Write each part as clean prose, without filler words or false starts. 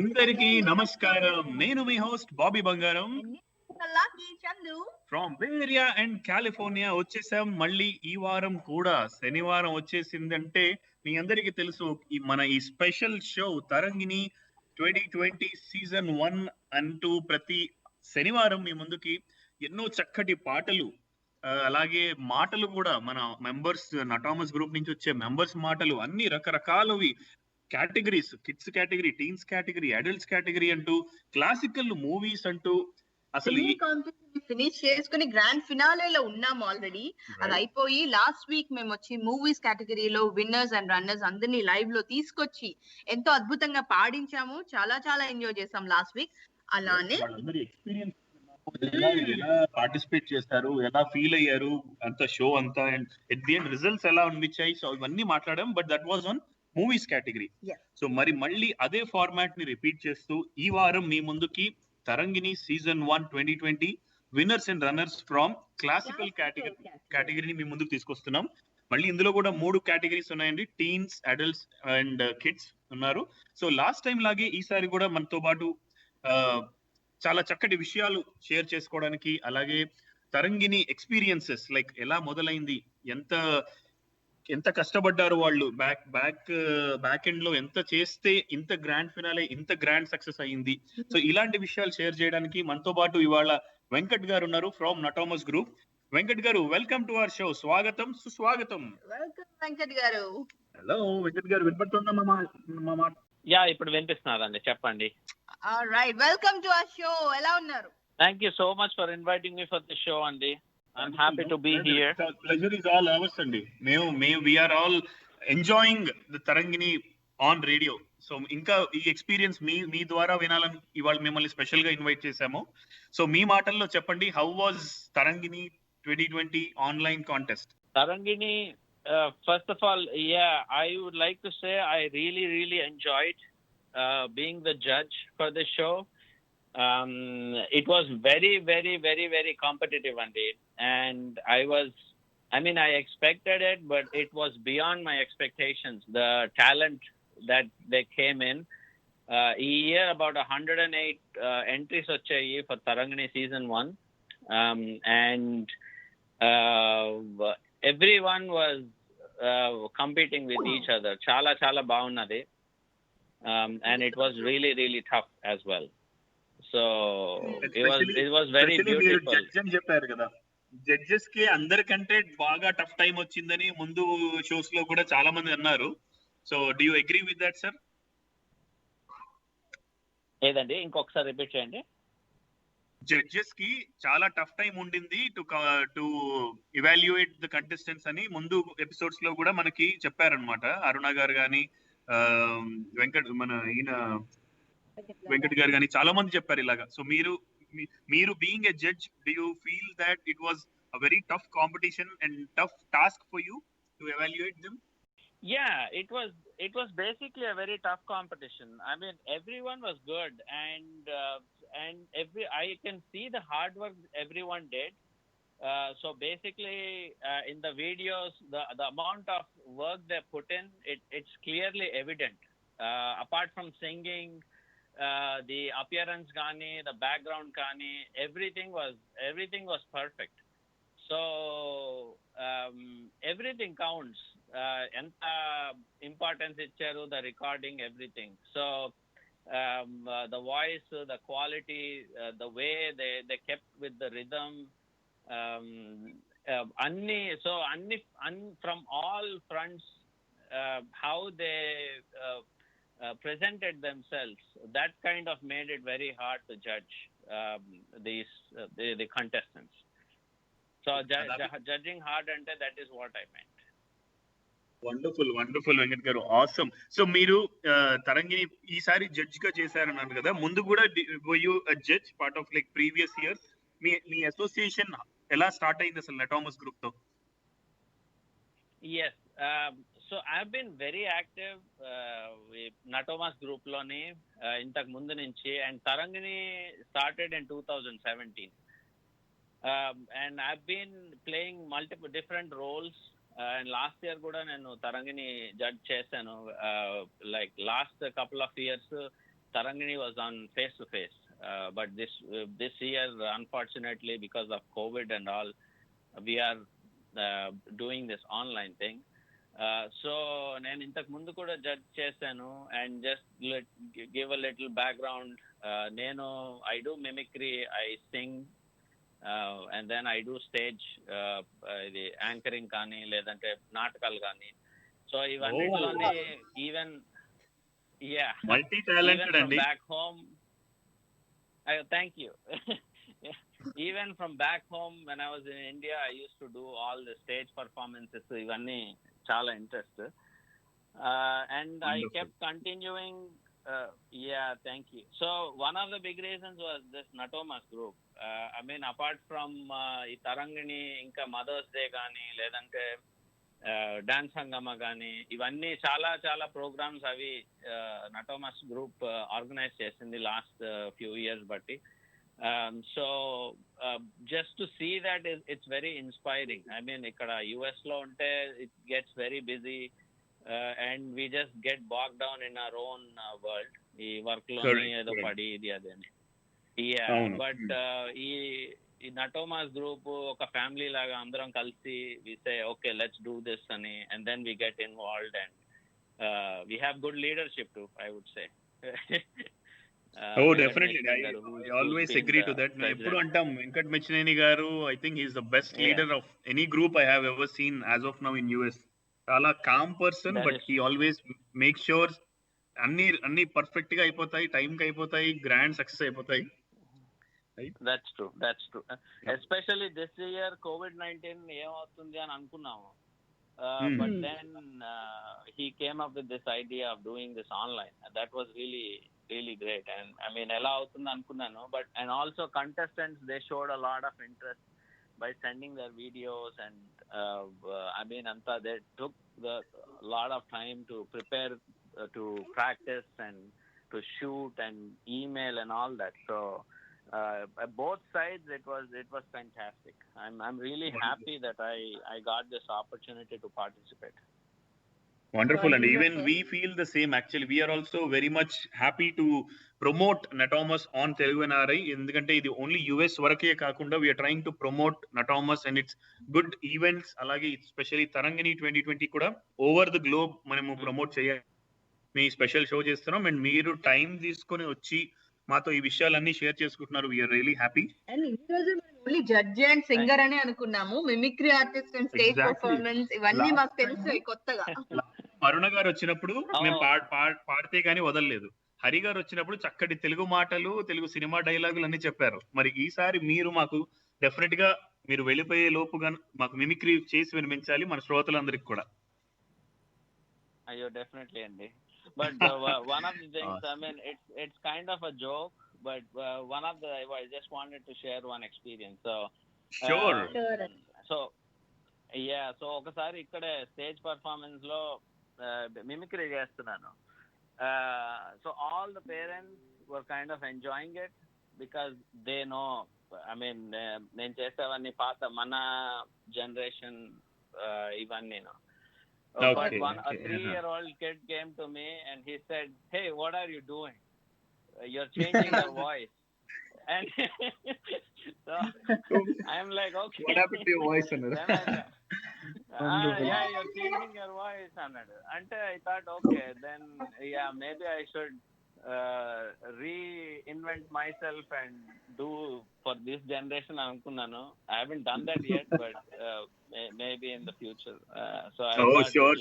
అందరికీ నమస్కారం. నేను మీ హోస్ట్ బాబీ బంగారం Lucky Chandu. From Bay Area and California. వచ్చేసాం మళ్ళీ ఈ వారం కూడా. శనివారం వచ్చేసిందంటే మీ అందరికీ తెలుసు ఈ స్పెషల్ షో తరంగిణి 2020 సీజన్ 1 అంటూ ప్రతి శనివారం మీ ముందుకి ఎన్నో చక్కటి పాటలు, అలాగే మాటలు కూడా మన మెంబర్స్ నటామస్ గ్రూప్ నుంచి వచ్చే మెంబర్స్ మాటలు అన్ని రకరకాలవి categories, kids category, teens category, adults category అంటూ క్లాసికల్ మూవీస్ అంటూ అసలు ఫినిష్ చేసుకుని గ్రాండ్ ఫినాలేలో ఉన్నాము ఆల్రెడీ. అది అయిపోయి లాస్ట్ వీక్ మేము వచ్చి మూవీస్ కేటగిరీలో విన్నర్స్ అండ్ రన్నర్స్ అందరినీ లైవ్ లో తీసుకొచ్చి ఎంతో అద్భుతంగా పాడించాము. చాలా చాలా ఎంజాయ్ చేసాం లాస్ట్ వీక్. అలానే ఎక్స్పీరియన్స్ ఎలా పార్టిసిపేట్ చేస్తారు, ఎలా ఫీల్ అయ్యారు, అంత షో అంతా, and at the end results ఎలా అనిపించాయి, సో ఇవన్నీ మాట్లాడాం. But that was on movies category. So మళ్ళీ అదే ఫార్మాట్ ని రిపీట్ చేస్తూ ఈ వారం మీ ముందుకి Tarangini season 1 2020 winners and runners from classical కేటగిరీని మీ ముందుకు తీసుకొస్తున్నాం. మళ్ళీ ఇందులో కూడా 3 కేటగిరీస్ ఉన్నాయండి. టీన్స్, అడల్ట్స్ అండ్ కిడ్స్ ఉన్నారు. సో లాస్ట్ టైం లాగే ఈసారి కూడా మనతో పాటు చాలా చక్కటి విషయాలు షేర్ చేసుకోవడానికి, అలాగే తరంగిణి ఎక్స్పీరియన్సెస్ లైక్ ఎలా మొదలైంది, ఎంత కష్టపడ్డారు వాళ్ళు, బ్యాక్ ఎండ్ లో ఎంత చేస్తే ఇంత గ్రాండ్ ఫినాలే, ఇంత గ్రాండ్ సక్సెస్ అయ్యింది. సో ఇలాంటి విషయాలు షేర్ చేయడానికి మనతో పాటు ఇవాళ వెంకట్ గారు ఉన్నారు ఫ్రమ్ నటామస్ గ్రూప్. వెంకట్ గారు, వెల్కమ్ టు అవర్ షో. స్వాగతం, సుస్వాగతం. వెల్కమ్ వెంకట్ గారు. హలో వెంకట్ గారు, వినపడుతుందా మా మాట? యా, ఇప్పుడు వినిపిస్తున్నదండి, చెప్పండి. Alright, welcome to our show. ఎలా ఉన్నారు? Thank you so much for inviting me for this show అండి. I'm happy to be here. Pleasure is all ours అండి. We are all enjoying the Tarangini on radio. So ఇంకా ఈ experience మీ ద్వారా వినాలని ఇవాళ మిమ్మల్ని స్పెషల్ గా ఇన్వైట్ చేశాము. సో మీ మాటల్లో చెప్పండి, how was Tarangini 2020 online contest? Tarangini, first of all, yeah, I would like to say I really enjoyed being the judge for the show. It was very competitive indeed, and I expected it, but it was beyond my expectations. The talent that they came in, ఈ year about 108 entries వచ్చాయి for Tarangini season 1, and everyone was competing with each other. చాలా బాగున్నది, and it was really tough as well. So it was very beautiful. Judge అని చెప్పారు కదా, judges కి అందరికంటే బాగా టఫ్ టైం వచ్చిందని ముందు షోస్ లో కూడా చాలా మంది అన్నారు. So do you agree with that sir? ఏదండి, ఇంకొకసారి రిపీట్ చేయండి. జడ్జెస్ కి చాలా టఫ్ టైం ఉండింది టు ఇవాల్యుయేట్ ద కంటెస్టెంట్స్ అని ముందు ఎపిసోడ్స్ లో కూడా మనకి చెప్పారనమాట. అరుణ గారు కానీ, వెంకట్ గారు కానీ చాలా మంది చెప్పారు ఇలాగా. సో మీరు being a judge, do you feel that it was a very tough competition and tough task for you to evaluate them? Yeah, it was basically a very tough competition. I mean, everyone was good, and I can see the hard work everyone did. So basically, in the videos, the amount of work they put in, it's clearly evident. Apart from singing, the appearance gaani, the background gaani, everything was perfect. So everything counts. Enta importance icharu, the recording, everything. So the voice, the quality, the way they kept with the rhythm, from all fronts, how they presented themselves, that kind of made it very hard to judge the contestants. So judging hard ante, that is what I meant. Wonderful Venkat గారు, awesome. So మీరు తరంగిణి ఈసారి judge గా చేశారన్నారు కదా, ముందు కూడా you judge part of like previous year. మీ association ఎలా స్టార్ట్ అయింది అసలు నటామస్ గ్రూప్ తో? Yes, so I've been very active Natomas group లోని ఇంతకు ముందు నుంచి, and Tarangini started in 2017, and I've been playing multiple different roles, and last year kuda nenu Tarangini judge chesanu. Like last couple of years Tarangini was on face to face, but this year, unfortunately, because of COVID and all, we are doing this online thing. So నేను ఇంతకు ముందు కూడా judge చేశాను, and just give a little background. నేను I do mimicry, I sing, and then I do stage, ఇది anchoring కానీ లేదంటే నాటకాలు కానీ. సో ఇవన్నిటిలోనే ఈవెన్ మల్టీ టాలెంటెడ్ అండి. Back home, thank you. Even from back home when I was in India, I used to do all the stage performances. So ivanni chala interest, and Wonderful. I kept continuing. Thank you. So one of the big reasons was this Natomas group. I mean, apart from ee Tarangini, inka Mother's Day gaani ledante dance hangama gaani, ivanni chala programs avi Natomas group organize chesindi last few years batti. So just to see that it's very inspiring. I mean, ikkada US lo unte it gets very busy, and we just get bogged down in our own world. Ee work lo ni edo padi idi adeni. But ee Natomas group oka family laga andaram kalsi we say okay, let's do this ani, and then we get involved, and we have good leadership too, I would say. Definitely. I always agree to that. నేను ఎప్పుడు అంటాం వెంకట్ మెచ్చినేని గారు, I think he is the best leader of any group I have ever seen as of now in US. చాలా calm person, but he always makes sure అన్ని perfect గా అయిపోతాయి, time కి అయిపోతాయి, గ్రాండ్ సక్సెస్ అయిపోతాయి. That's true. Especially this year COVID-19 ఏమవుతుంది అని అనుకున్నాము, but then he came up with this idea of doing this online, and that was really great. And I mean, ela avutundi anukunnanu, but and also contestants, they showed a lot of interest by sending their videos, and I mean, anta they took the lot of time to prepare, to practice and to shoot and email and all that. So both sides, it was fantastic. I'm really happy that I got this opportunity to participate. Wonderful. And even we feel the same. Actually, we are also very much happy to promote Natomas on Telugu NRI. ఎందుకంటే ఇది only US వరకే కాకుండా we are trying to promote Natomas and its good events. అలాగే specially తరంగిణి 2020 కూడా over the globe మనము promote చేయాలి. మీ special show చేస్తున్నాం, and మీరు టైం తీసుకొని వచ్చి మాతో ఈ విషయాలన్నీ షేర్ చేసుకుంటున్నారు. We are really happy. అండ్ ఈ రోజు మనం ఓన్లీ జడ్జ్ అండ్ సింగర్ అని అనుకున్నాము, mimicry artist and stage performance ఇవన్నీ మాకు తెలుసు కొత్తగా. అరుణ గారు వచ్చినప్పుడు మేము పాడితే గానీ వదలలేదు. హరి గారు వచ్చినప్పుడు చక్కటి తెలుగు మాటలు, తెలుగు సినిమా డైలాగులు అన్ని చెప్పారు. మరి ఈసారి మీరు మాకు డెఫినెట్ గా మీరు వెళ్ళిపోయే లోపుగా మాకు మిమిక్రీ చేసి వినిపించాలి మన శ్రోతలందరికి కూడా. అయ్యో డెఫినెట్లీ అండి. But one of the things, I mean, it's kind of a joke, but one of the, I just wanted to share one experience. So sure. So ఒకసారి ఇక్కడే స్టేజ్ పర్ఫార్మెన్స్ లో మిమిక్రీ చేస్తున్నాను. So all the parents were kind of enjoying it because they know, I mean, నేను చేసేవన్నీ పాత మన generation ఇవన్నీ. But a 3-year-old kid came to me and he said, "Hey, what are you doing? You're changing your voice." And so I'm like, okay. What happened to your voice? Yeah, you're changing your voice. And I thought, okay, then maybe I should reinvent myself and do for this generation. I haven't done that yet, but maybe in the future. So sure.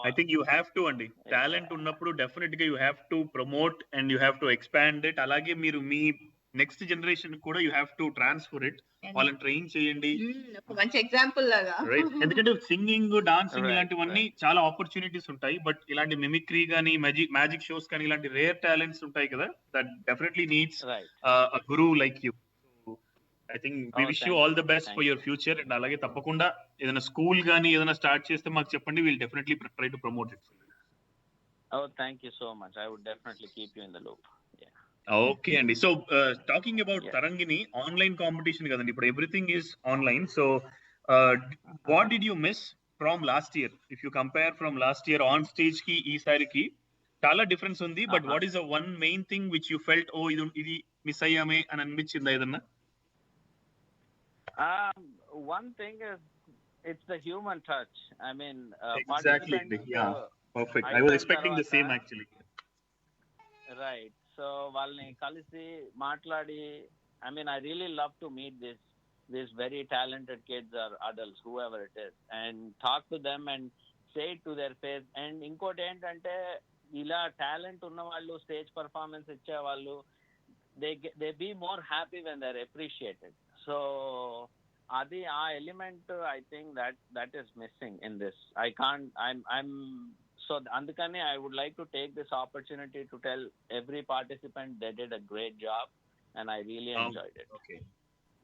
I think you have to, Andy. Talent ఉన్నప్పుడు definite గా you have to promote and you have to expand it. అలాగే మీరు మీ next generation కూడా you have to transfer it. వాళ్ళని train చేయండి. మంచి example లాగా, ఎందుకంటే సింగింగ్, డాన్సింగ్ ఇలాంటివన్నీ చాలా ఆపర్చునిటీస్ ఉంటాయి, బట్ ఇలాంటి మిమిక్రీ గానీ, మ్యాజిక్ షోస్ కానీ ఇలాంటి రేర్ టాలెంట్స్ ఉంటాయి కదా, that definitely needs a guru like you. I think we wish you all the best for your future. And అలాగే తప్పకుండా ఏదైనా స్కూల్ గానీ ఏదైనా స్టార్ట్ చేస్తే మాకు చెప్పండి. Will definitely try to promote it. Oh, thank you so much. I would definitely keep you in the loop. Okay, Andy. So, talking about Tarangini, online competition kadandi. But everything is online. So, what did you miss from last year? If you compare from last year on stage ki, ee sari ki, చాలా difference ఉంది. But what is the one main thing which you felt ఇది miss అయ్యామే అని అనిపించిందా ఏదన్నా? One thing is it's the human touch. I mean, exactly. Yeah, perfect. I was expecting the same actually. Right. So వాళ్ళని కలిసి మాట్లాడి, I mean, I really love to meet these very talented kids or adults, whoever it is, and talk to them and say it to their face. And ఇంకోటి ఏంటంటే, ఇలా talent ఉన్న వాళ్ళు stage performance ఇచ్చే వాళ్ళు, they be more happy when they're appreciated. So adi a element I think that is missing in this. I'm so andukane I would like to take this opportunity to tell every participant they did a great job and I really enjoyed it. Okay,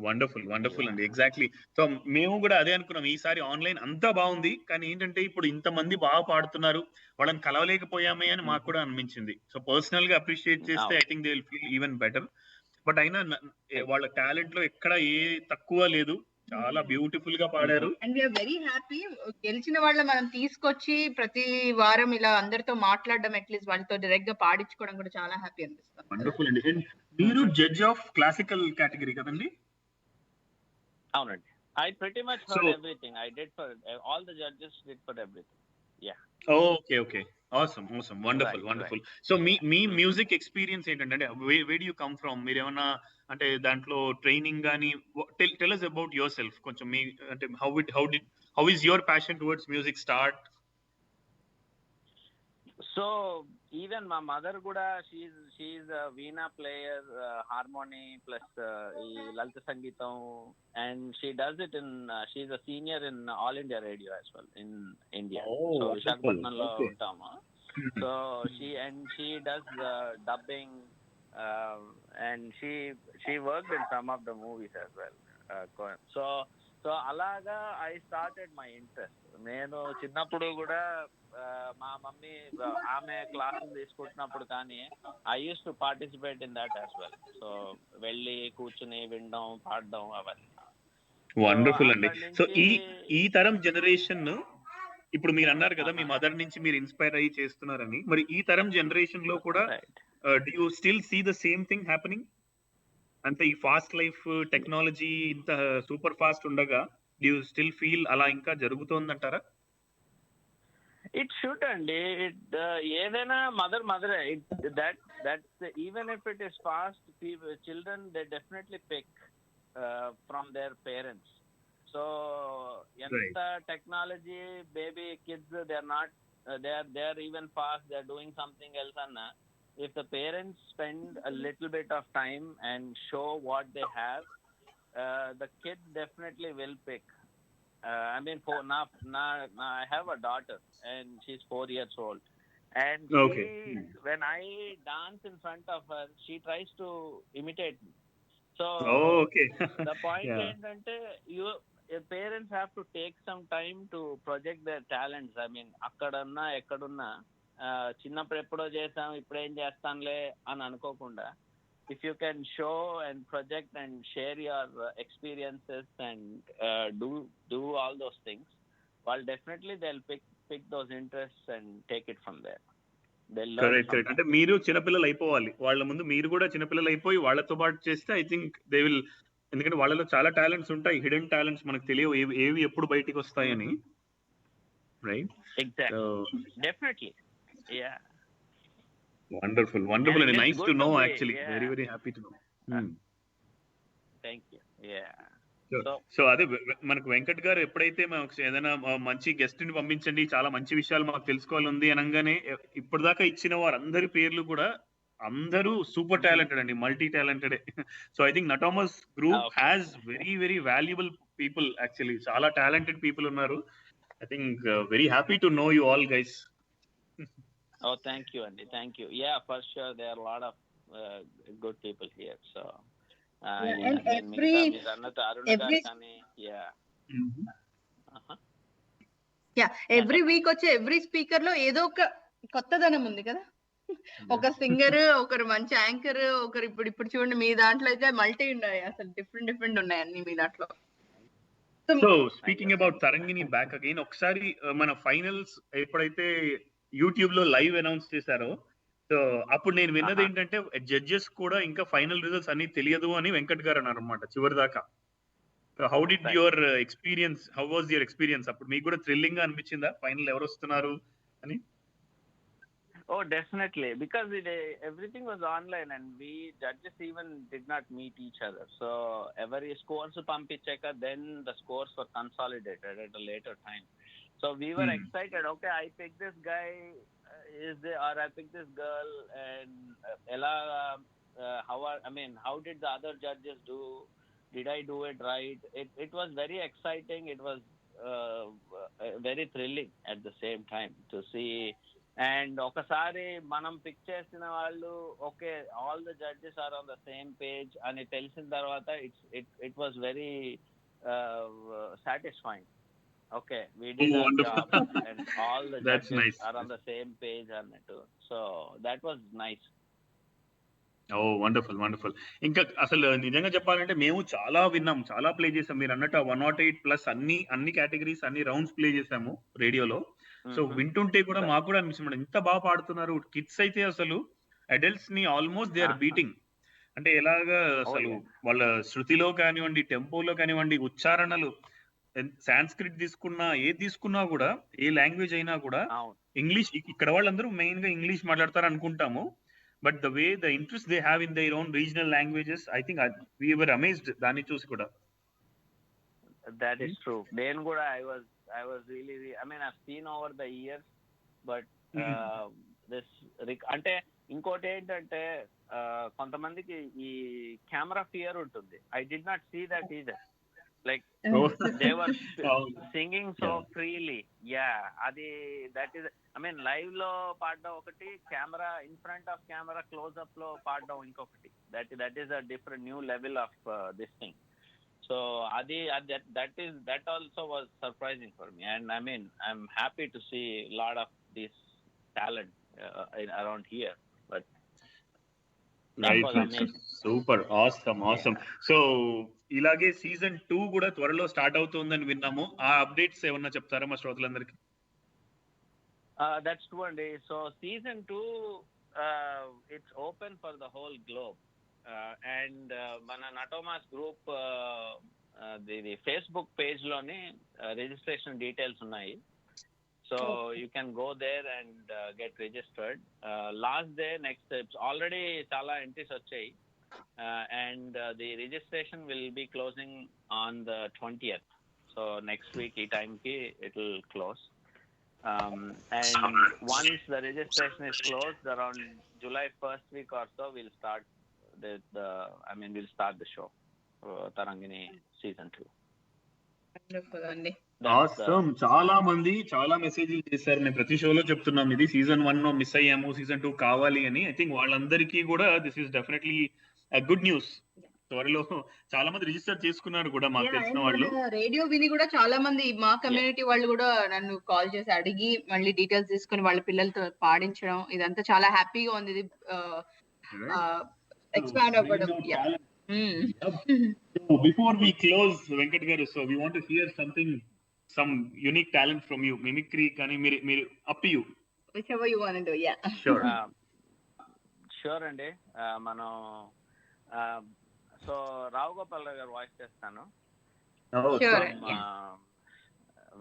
wonderful అండి. Exactly. So మేము కూడా అదే అనుకున్నాం, ఈసారి online అంతా బాగుంది, కానీ ఏంటంటే ఇప్పుడు ఇంతమంది బాగా పాడుతున్నారు, వాళ్ళని కలవలేకపోయామే అని మాకు కూడా అనిపించింది. సో పర్సనల్ గా అప్రిషియేట్ చేస్తే I think they will feel even better. But అయినా వాళ్ళ టాలెంట్ లో ఎక్కడ ఏ తక్కువ లేదు, చాలా బ్యూటిఫుల్ గా పాడారు. And we are very happy. గెలిచిన వాళ్ళ మనం తీసుకొచ్చి ప్రతి వారం ఇలా అందరితో మాట్లాడడం, అట్లీస్ట్ వాళ్ళతో డైరెక్ట్ గా పాడించుకోవడం కూడా చాలా హ్యాపీ అనిపిస్తుంది. వండర్ఫుల్ అండి. అండ్ మీరు జడ్జ్ ఆఫ్ క్లాసికల్ కేటగిరీ కదండి? అవునండి. I pretty much heard everything. I did for all the judges did for everything. Yeah. Okay. Awesome. Wonderful. So me music experience ఏంటంటే, where do you come from? మీరు ఏమన్నా అంటే దాంట్లో training గానీ, tell us about yourself. కొంచెం మీ అంటే how is your passion towards music start? So even my mother kuda she's a veena player, harmony plus ee lalita sangeetam, and she does it in she's a senior in All India Radio as well in India. So Visakhapatnam lo untama. So she does dubbing, and she worked in some of the movies as well. So అలాగా I started my interest. నేను చిన్నప్పుడు కూడా మా mummy ఆమె క్లాసులు తీసుకుంటున్నప్పుడు కానీ I used to participate in that as well. So వెళ్ళి కూర్చుని వినడం, పాడడం అవన్నీ. వండర్ఫుల్ అండి. సో ఈ తరం జనరేషన్, ఇప్పుడు మీరు అన్నారు కదా మీ మదర్ నుంచి మీరు ఇన్స్పైర్ అయ్యి చేస్తున్నారని, మరి ఈ తరం జనరేషన్ లో కూడా do you still see the same thing happening? అంటే ఈ ఫాస్ట్ లైఫ్ టెక్నాలజీ ఇంత సూపర్ ఫాస్ట్ ఉండగా do you still feel అలా ఇంకా జరుగుతోందంటారా? It should అండి. ఏదైనా మదరే. That's even if it is fast, children they definitely pick from their parents. So ఎంత technology baby kids they're not they're even fast, they're doing something else anna. If the parents spend a little bit of time and show what they have, the kids definitely will pick. I mean, I have a daughter and she's 4 years old, and when I dance in front of her, she tries to imitate me. So the point is that parents have to take some time to project their talents. I mean, akkadunna ekkadunna చిన్నప్పుడు ఎప్పుడో చేసాం ఇప్పుడు ఏం చేస్తానులే అని అనుకోకుండా, if you can show and project and share your experiences and do all those things, well definitely they'll pick those interests and take it from there. Correct. అంటే మీరు చిన్నపిల్లలు అయిపోవాలి, వాళ్ళ ముందు మీరు కూడా చిన్నపిల్లలు అయిపోయి వాళ్ళతో పాటు చేస్తే ఐ థింక్ దే విల్, ఎందుకంటే వాళ్ళలో చాలా టాలెంట్స్ ఉంటాయి, హిడెన్ టాలెంట్స్ మనకు తెలియవు ఏవి ఎప్పుడు బయటికి వస్తాయని. Right? Exactly. Definitely. Yeah. Wonderful and nice to know actually. Yeah. Very happy to know. Thank you. Yeah. So అదే మనకు వెంకట్ గారు ఎప్పుడైతే మనకు ఏదైనా మంచి గెస్ట్ ని పంపించండి, చాలా మంచి విషయాలు మాకు తెలుసుకోవాలి ఉంది అనగానే, ఇప్పటిదాకా ఇచ్చిన వారందరి పేర్లు కూడా అందరూ సూపర్ టాలెంటెడ్ అండి, multi talented. So I think Natomas group has very valuable people actually, చాలా టాలెంటెడ్ పీపుల్ ఉన్నారు. I think very happy to know you all guys. Oh, thank you, Andy. Thank you. Yeah, for sure. There are a lot of good people here. So, and every week వచ్చే every speaker లో ఏదో ఒక కొత్తదనం ఉంది కదా. ఒక singer, ఒకరు మంచి యాంకర్, ఒకరు ఇప్పుడు చూడండి మీ దాంట్లో అయితే మల్టీ ఉన్నాయి, అసలు డిఫరెంట్ ఉన్నాయి అన్ని మీ దాంట్లో. So speaking about Tarangini back again, ఒకసారి మన ఫైనల్స్ ఎప్పుడైతే యూట్యూబ్ లో లైవ్ అనౌన్స్ చేశారో, సో అప్పుడు నేను విన్నది ఆహా. ఏంటంటే జడ్జెస్ కూడా ఇంకా ఫైనల్ రిజల్ట్స్ అన్ని తెలియదు అని వెంకట్ గారు అన్నారు అనమాట చివరి దాకా. How did Right. Your experience, how was your experience? అప్పుడు మీకు కూడా థ్రిల్లింగ్ గా అనిపించిందా ఫైనల్ ఎవరు వస్తున్నారు అని? Oh, definitely, because everything was online and we judges even did not meet each other. So every scores pampicheka, then the scores were consolidated at a later time. So we were excited. Okay, I picked this guy, or I picked this girl, and how did the other judges do? Did I do it right? It was very exciting. It was very thrilling at the same time to see. And ఒకసారి మనం pick చేసిన వాళ్ళు okay all the judges are on the same page అని తెలిసిన తర్వాత it was very satisfying. Okay we did our job and all the judges are on the same page అన్నట్టు. So that was nice. Oh wonderful wonderful. ఇంకా అసలు నిజంగా చెప్పాలంటే మేము చాలా విన్నాం, చాలా ప్లే చేసాం. మీరు అన్నట్టు 108+ అన్ని కేటగిరీస్ అన్ని రౌండ్స్ ప్లే చేసాము రేడియోలో. సో వింటుంటే కూడా మాకు కూడా అనిపిస్తుంది ఎంత బాగా పాడుతున్నారు. కిడ్స్ అయితే అసలు అడల్ట్స్ ని ఆల్మోస్ట్ దే ఆర్ బీటింగ్. అంటే ఎలాగా అసలు వాళ్ళ శృతిలో కానివ్వండి, టెంపోలో కానివ్వండి, ఉచ్చారణలు, సాంస్క్రిట్ తీసుకున్నా ఏది తీసుకున్నా కూడా, ఏ లాంగ్వేజ్ అయినా కూడా, ఇంగ్లీష్ ఇక్కడ వాళ్ళందరూ మెయిన్ గా ఇంగ్లీష్ మాట్లాడతారు అనుకుంటాము. But the way the interest they have in their own regional languages, I think we were amazed దాన్ని చూసి కూడా. That is true. నేను కూడా I was really, I mean, I've seen over the years, but this అంటే ఇంకోటి ఏంటంటే కొంతమందికి ఈ కెమెరా ఫియర్ ఉంటుంది. I did not see that either. Like they were singing so freely. Yeah, అది that is, I mean, live లో పాడడం ఒకటి, camera in front of camera close up లో పాడడం ఇంకొకటి. That is a different new level of this thing. So that also was surprising for me, and I mean I'm happy to see a lot of this talent around here. But right. Super awesome. So ఇలాగే season 2 కూడా త్వరలో start అవుతుందని విన్నాము. ఆ updates ఏమన్నా చెప్తారా మా శ్రోతలందరికీ? That's true అండి. So season 2 it's open for the whole globe. And మన Natomas group the Facebook page లోని రిజిస్ట్రేషన్ డీటెయిల్స్ ఉన్నాయి. So you can go there and get registered. Last day next already చాలా entries వచ్చాయి, and the registration will be closing on the 20th. So next week ఈ టైంకి it will close. And once the registration is closed around July 1st week or so, we'll start we'll start the show, Tarangini season 2. Wonderful అండి. Awesome. చాలా మంది చాలా మెసేజ్లు చేశారు. మేము ప్రతి షోలో చెప్తున్నాం ఇది సీజన్ 1 మిస్ అయ్యాము, సీజన్ 2 కావాలి అని. ఐ థింక్ వాళ్ళందరికీ కూడా this is definitely good news. త్వరలో చాలా మంది రిజిస్టర్ చేసుకున్నారు కూడా మాకు తెలిసిన వాళ్ళు. రేడియో విని కూడా చాలా మంది మా కమ్యూనిటీ వాళ్ళు కూడా నన్ను కాల్ చేసి అడిగి మళ్ళీ డీటెయిల్స్ తీసుకుని వాళ్ళ పిల్లలతో పాడించడం, ఇదంతా చాలా హ్యాపీగా ఉంది. ఇది expand అవ్వడం. Before we close, Venkat garu, so we want to hear some unique talent from you. Mimicry kani మీరు up to you. Whichever you want to do. Yeah. Sure అండి. మనం సో రావు గోపాల్ గారు వాయిస్ చేస్తాను.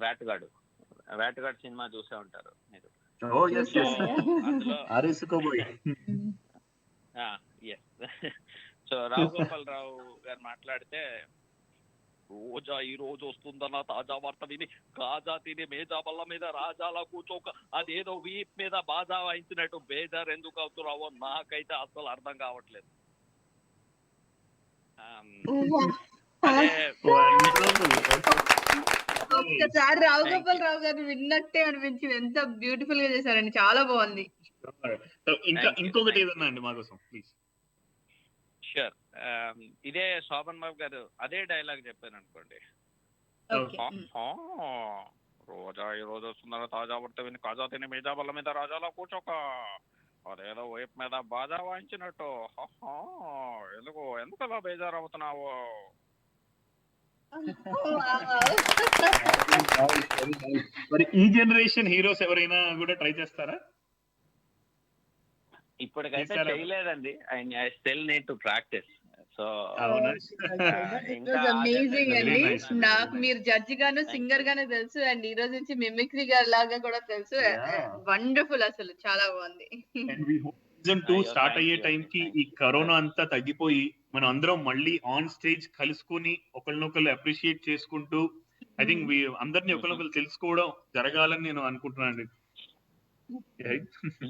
వేటగాడు సినిమా చూసే ఉంటారు మీరు. సో రావు గోపాల్ రావు గారు మాట్లాడితే, రోజా ఈ రోజు వస్తుందన్న తాజా వార్త విని కాజా తిని మేజా బల్ల మీద రాజాలా కూర్చోక అదేదో వీప్ మీద బాజా వాయించినట్టు బేజార్ ఎందుకు అవుతున్నావో నాకైతే అసలు అర్థం కావట్లేదు. ఒక్కసారి రావు గోపాల్ రావు గారు విన్నట్టే అనిపించింది. ఎంత బ్యూటిఫుల్ గా చేశారండి, చాలా బాగుంది. ఇంకొకటి ఏదన్నా అండి మా కోసం ప్లీజ్. షూర్. ఇదే శోభన్ బాబు గారు అదే డైలాగ్ చెప్పాను అనుకోండి. రోజా ఈ రోజు వస్తుందన్న తాజా వార్త విని కాజా తిని మేజా బల్ల మీద రాజాలా కూర్చోక అదేదో వైపు మీద బాజా వాయించినట్టు ఎందుకు అలా బేజారు అవుతున్నావు? మరి ఈ జనరేషన్ హీరోస్ ఎవరైనా కూడా ట్రై చేస్తారా? ఇప్పటికైతే చేశారా? చేయలేదండి. I still need to practice. So అవునా? అమేజింగ్ Very అండి. nice. నాకు మీరు జడ్జి గాను సింగర్ గానే తెలుసు అండ్ ఈ రోజు నుంచి మిమిక్రీ గారు లాగా కూడా తెలుసు. Yeah. వండర్ఫుల్, అసలు చాలా బాగుంది. And we hope season 2 అయ్యో, స్టార్ట్ thank అయ్యే you, టైం కి thank ఈ కరోనా అంతా తగ్గిపోయి మనం అందరం మళ్ళీ ఆన్ స్టేజ్ కలుసుకుని ఒకరినొకరు అప్రిషియేట్ చేసుకుంటూ ఐ థింక్ అందరినీ ఒకరినొకరు తెలుసుకోవడం జరగాలని నేను అనుకుంటున్నాను.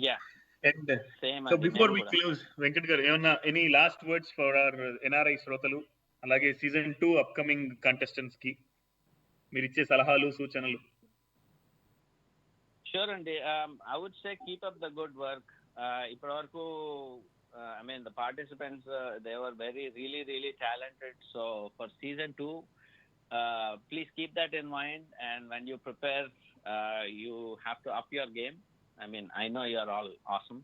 యా And సేమ్ so అండి. before నేను we కూడా. close, వెంకట్ గారు ఏమన్నా any last words for hour NRI శ్రోతలు, అలాగే సీజన్ 2 అప్కమింగ్ కంటెస్టెంట్స్ కి మీరు ఇచ్చే సలహాలు సూచనలు? Sure అండి. I would say keep up the good work. ఇప్పటి వరకు I mean the participants they were really talented. So for season 2 please keep that in mind, and when you prepare you have to up your game. I mean I know you are all awesome.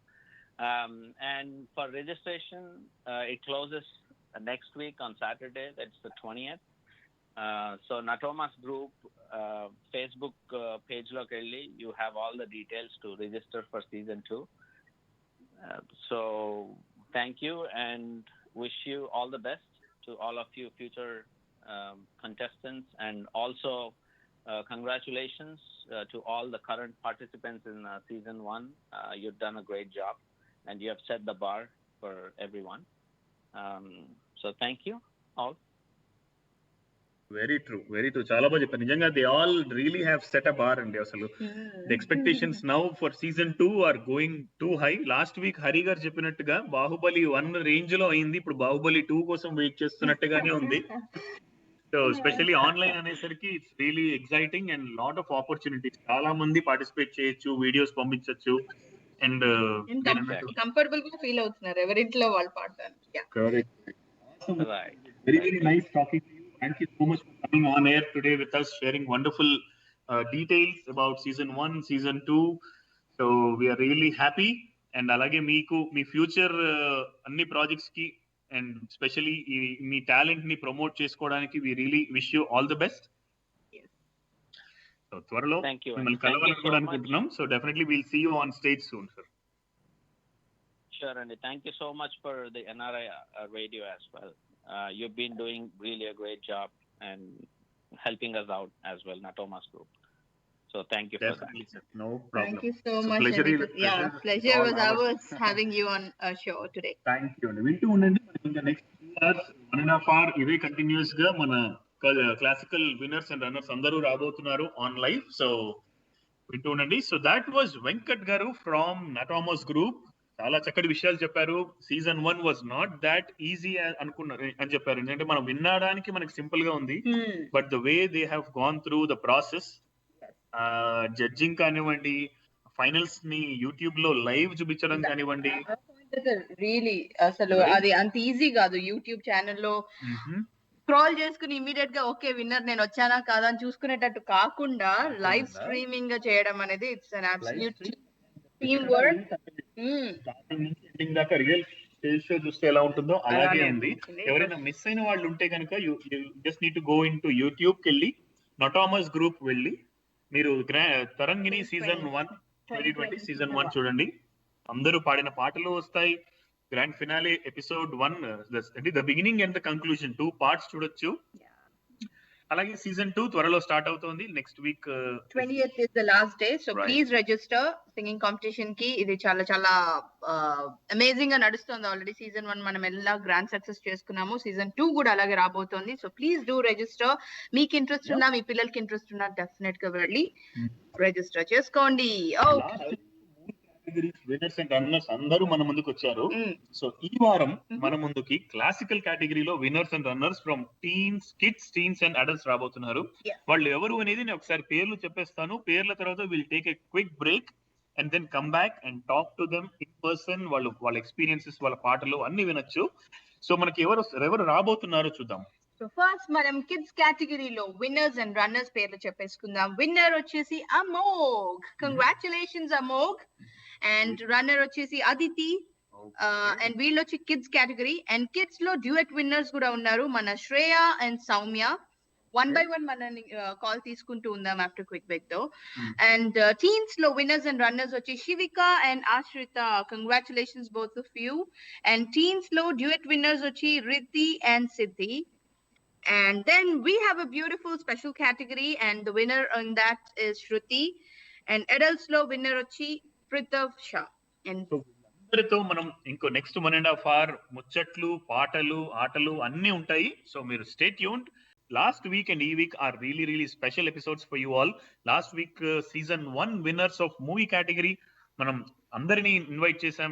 And for registration it closes next week on Saturday, that's the 20th. So Natomas Group Facebook page lo kelli you have all the details to register for season 2. So thank you and wish you all the best to all of you future contestants, and also congratulations to all the current participants in season 1. You've done a great job and you have set the bar for everyone. So thank you all. Very true, చాలా బాగా చెప్పారు. నిజంగా they all really have set a bar అండి. అసలు the expectations now for season 2 are going too high. Last week Hari గారు చెప్పినట్టుగా Baahubali 1 range లో అయింది, ఇప్పుడు బాహుబలి 2 కోసం వెయిట్ చేస్తున్నట్టుగానే ఉంది. సో ఎస్పెషల్లీ ఆన్లైన్ అనేసరికి it's really exciting and lot of opportunities. చాలా మంది పార్టిసిపేట్ చేయొచ్చు, వీడియోస్ పంపించవచ్చు అండ్ కంఫర్టబుల్ గా ఫీల్ అవుతున్నారు ఎవరింట్లో వాళ్ళు పాడడానికి. Right. Very nice talking to you. Thank you so much for coming on air today with us, sharing wonderful details about season 1, season 2. So we are really happy. And alage meeku me future అన్ని projects కి and specially me talent ని promote చేసుకోవడానికి we really wish you all the best. So త్వరలో Thank you. మిమ్మల్ని Thank you కలవాలని so కూడా much. అనుకుంటున్నాం. So definitely we'll see you on stage soon, sir. Sure, and thank you so much for the NRI radio as well. You've been doing really a great job and helping us out as well, Natomas Group. So thank you for Definitely, sir. No problem. Thank you so So much. Pleasure all was ours having you on a show today. Thank you అండి. వింటూ ఉండండి. ఇంకా next 2 hours 1.5 hours ఇదే continuous గా మన classical winners and runners అందరూ రాబోతున్నారు on live. So వింటూ ఉండండి. సో దాట్ వాజ్ వెంకట్ గారు ఫ్రమ్ నటామస్ గ్రూప్. చాలా చక్కటి విషయాలు చెప్పారు. Season 1 was not that easy అనుకున్నారు అని చెప్పారు. ఎందుకంటే మనం వినడానికి మనకి సింపుల్ గా ఉంది, but the way they have gone through the process, judging కానివ్వండి, ఫైనల్స్ ని యూట్యూబ్ లో లైవ్ చూపించడం కానివ్వండి, రియలీ అసలు అది అంత ఈజీ కాదు. యూట్యూబ్ ఛానల్లో స్క్రోల్ చేసుకుని ఇమీడియట్ గా ఓకే విన్నర్ నేను వచ్చానా కాదా అని చూసుకునేటట్టు కాకుండా లైవ్ స్ట్రీమింగ్ గా చేయడం అనేది it's an absolute team work. Ending దాకా రియల్ స్టేజ్ షో చూస్తే ఎలా ఉంటుందో అలాగే ఉంది. ఎవరైనా మిస్ అయిన వాళ్ళు ఉంటే కనుక you just need to go in to YouTube కి వెళ్ళి నటామస్ గ్రూప్ వెళ్ళి మీరు తరంగిణి సీజన్ 1 2020 సీజన్ 1 చూడండి. అందరూ పాడిన పాటలు వస్తాయి. గ్రాండ్ ఫినాలే ఎపిసోడ్ 1 అంటే the beginning and the conclusion 2 parts చూడొచ్చు. అలాగే సీజన్ 2 త్వరలో స్టార్ట్ అవుతోంది. Next week 20th is the last day, so please register. Singing competition కి ఇది చాలా చాలా అమేజింగ్ గా నడుస్తుంది. ఆల్రెడీ సీజన్ 1 మనం ఎలా గ్రాండ్ సక్సెస్ చేసుకున్నాము, సీజన్ 2 కూడా అలాగే రాబోతోంది. So please do register. మీకు ఇంట్రెస్ట్ ఉన్నా, మీ పిల్లలకి ఇంట్రెస్ట్ ఉన్నా డెఫినెట్ గా వెళ్ళి రిజిస్టర్ చేసుకోండి. విన్నర్స్ అండ్ రన్నర్స్ అందరూ మన ముందుకు వచ్చారు. సో ఈ వారం మన ముందుకి క్లాసికల్ కేటగిరీలో winners and runners from teens, kids, teens and adults రాబోతున్నారు. వాళ్ళు ఎవరు అనేది నేను ఒకసారి పేర్లు చెప్పేస్తాను. పేర్ల తర్వాత will take a quick break and then come back and talk to them in person. వాళ్ళ ఎక్స్పీరియన్సెస్, వాళ్ళ పాటలు అన్ని వినొచ్చు. సో మనకి ఎవరు రాబోతున్నారో చూద్దాం. సో ఫస్ట్ మనం కిడ్స్ కేటగిరీలో విన్నర్స్ అండ్ రన్నర్స్ పేర్లు చెప్పేసుకుందాం. విన్నర్ వచ్చేసి Amogh, congratulations Amogh. And runner వచ్చేసి అదితి. అండ్ వీళ్ళు వచ్చి కిడ్స్ కేటగిరీ. అండ్ కిడ్స్ లో డ్యూయట్ విన్నర్స్ కూడా ఉన్నారు, మన Shreya and Soumya. One by one మన కాల్ తీసుకుంటూ ఉందాం ఆఫ్టర్ క్విక్ బ్రేక్ తో. అండ్ టీన్స్ లో విన్నర్స్ అండ్ రన్నర్స్ వచ్చి శివిక అండ్ ఆశ్రిత, congratulations both of you. And teens లో డ్యూయట్ విన్నర్స్ వచ్చి Riddhi and Siddhi. And then we have a beautiful special category, and the winner on that is Shruti. And adults lo winner వచ్చి Pritham Shah. And అందరితో మనం ఇంకో next 1.5 hour ముచ్చట్లు, పాటలు, ఆటలు అన్ని ఉంటాయి. సో మీరు stay tuned. Last week and ఈ week are really special episodes for you all. Last week season 1 winners of movie category మనం అందరినీ ఇన్వైట్ చేశాం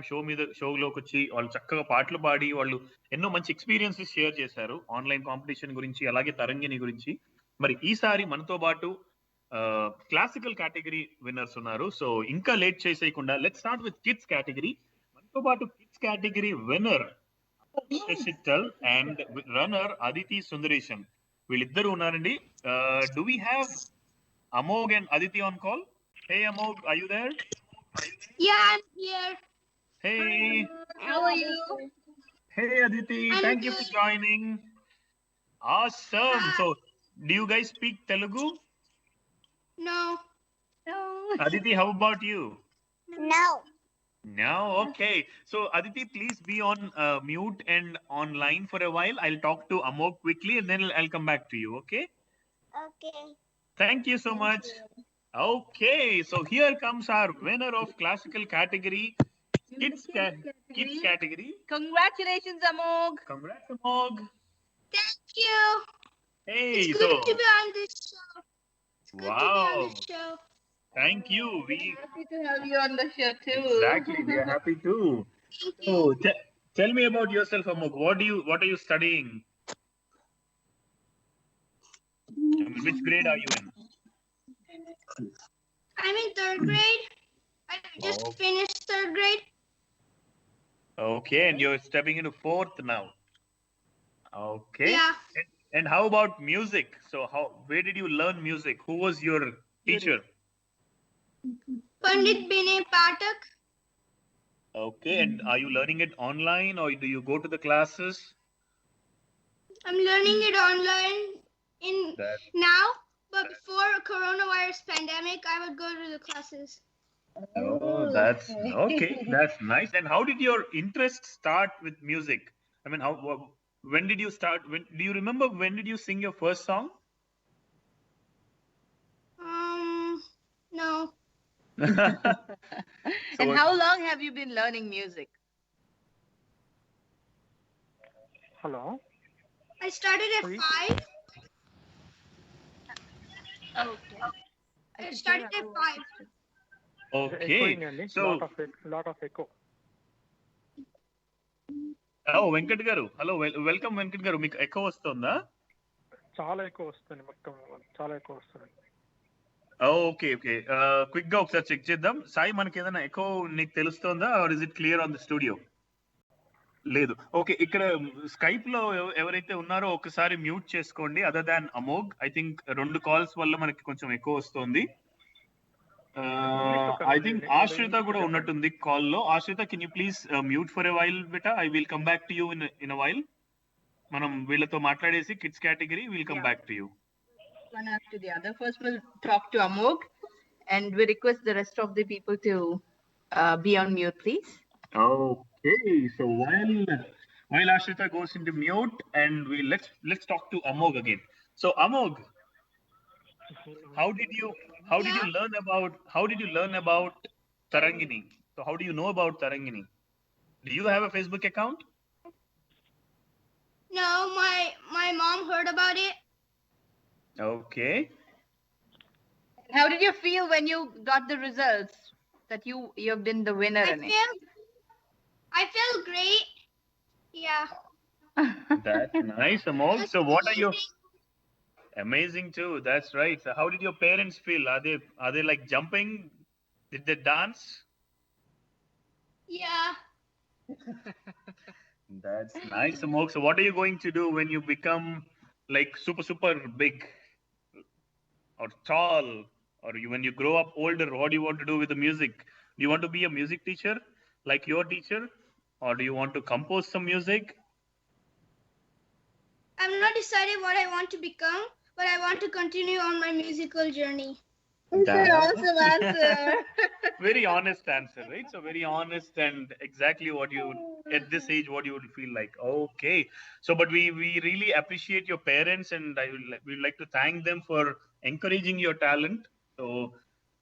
షోలోకి వచ్చి. వాళ్ళు చక్కగా పాటలు పాడి వాళ్ళు ఎన్నో మంచి ఎక్స్పీరియన్సెస్ షేర్ చేశారు ఆన్లైన్ కాంపిటీషన్ గురించి, అలాగే తరంగిణి గురించి. మరి ఈసారి మనతో పాటు క్లాసికల్ కేటగిరీ విన్నర్స్ ఉన్నారు. సో ఇంకా లేట్ చేసేయకుండా let's start with kids category. మనతో పాటు kids category winner Shashital and runner Aditi Sundaresan, వీళ్ళిద్దరు ఉన్నారండి. Do we have Amogh and Aditi on call? Hey Amogh, are you there? Yeah, I'm here. Hey. how are you? Hey Aditi, I'm thank you good. for joining. Awesome. So, do you guys speak Telugu? No. Aditi, how about you? No. No, okay. So, Aditi, please be on mute and online for a while. I'll talk to Amok quickly and then I'll come back to you, okay? Okay. Thank you so much. Okay, so here comes our winner of classical category, kids category. Congratulations, Amog. Congrats, Amog. Thank you. Hey, It's good so to be on this show. It's good to be wow. on this show. Thank you. We Happy to have you on the show too. exactly we are happy too. Thank So you. tell me about yourself, Amog. What are you studying? Which grade are you in? I'm in third grade. I just Oh. finished third grade. Okay, and you're stepping into fourth now. Okay. Yeah. And how about music? So where did you learn music? Who was your teacher? Pandit Binay Patak. Okay, and are you learning it online or do you go to the classes? I'm learning it online in That now, but before coronavirus pandemic, I would go to the classes. Oh, that's okay. That's nice. And how did your interest start with music? I mean, when did you start? Do you remember when did you sing your first song? No. And how long have you been learning music? Hello. I started at Sorry? 5. Okay. I started at 5. Okay. So, Lot of echo. oh, Venkat garu. Hello, welcome Venkat garu. Meeku echo vastunda? చాలా ఎక్కువ వస్తుంది, మొత్తం చాలా ఎక్కువ వస్తుంది. Okay quick గా ఒకసారి check చేద్దాం. సాయి, మనకి ఏదైనా ఎకో నీకు తెలుస్తుందా or is it clear on the studio? లేదు. ఓకే, ఇక్కడ స్కైప్ లో ఎవరైతే ఉన్నారో ఒకసారి మ్యూట్ చేసుకోండి. Other than Amogh, I think 2 calls వల్ల మనకి కొంచెం ఎక్కువ వస్తుంది. ఐ థింక్ ఆశ్రిత కూడా ఉన్నట్టుంది కాల్ లో. ఆశ్రిత, can you please mute for a while beta? I will come back to you in a while. మనం వీళ్ళతో మాట్లాడేసి kids category will come back to you. One after the other. First, we'll talk to Amog, and we request the rest of the people to be on mute, please. Okay, so while Ashrita goes into mute, and let's talk to Amog again. So Amog, how did you learn about Tarangini? So how do you know about Tarangini? Do you have a Facebook account? No, my mom heard about it. Okay. How did you feel when you got the results that you have been the winner in it? I feel great. Yeah. That's nice, Amog. So what are you? Amazing too. That's right. So how did your parents feel? Are they like jumping? Did they dance? Yeah. That's nice, Amog. So what are you going to do when you become like super big or tall, or when you grow up older? What do you want to do with the music? Do you want to be a music teacher like your teacher, or do you want to compose some music? I'm not decided what I want to become, but I want to continue on my musical journey. That's an awesome answer. Very honest answer, right? So very honest and exactly what you at this age what you would feel like. Okay. So but we really appreciate your parents and we like to thank them for encouraging your talent. So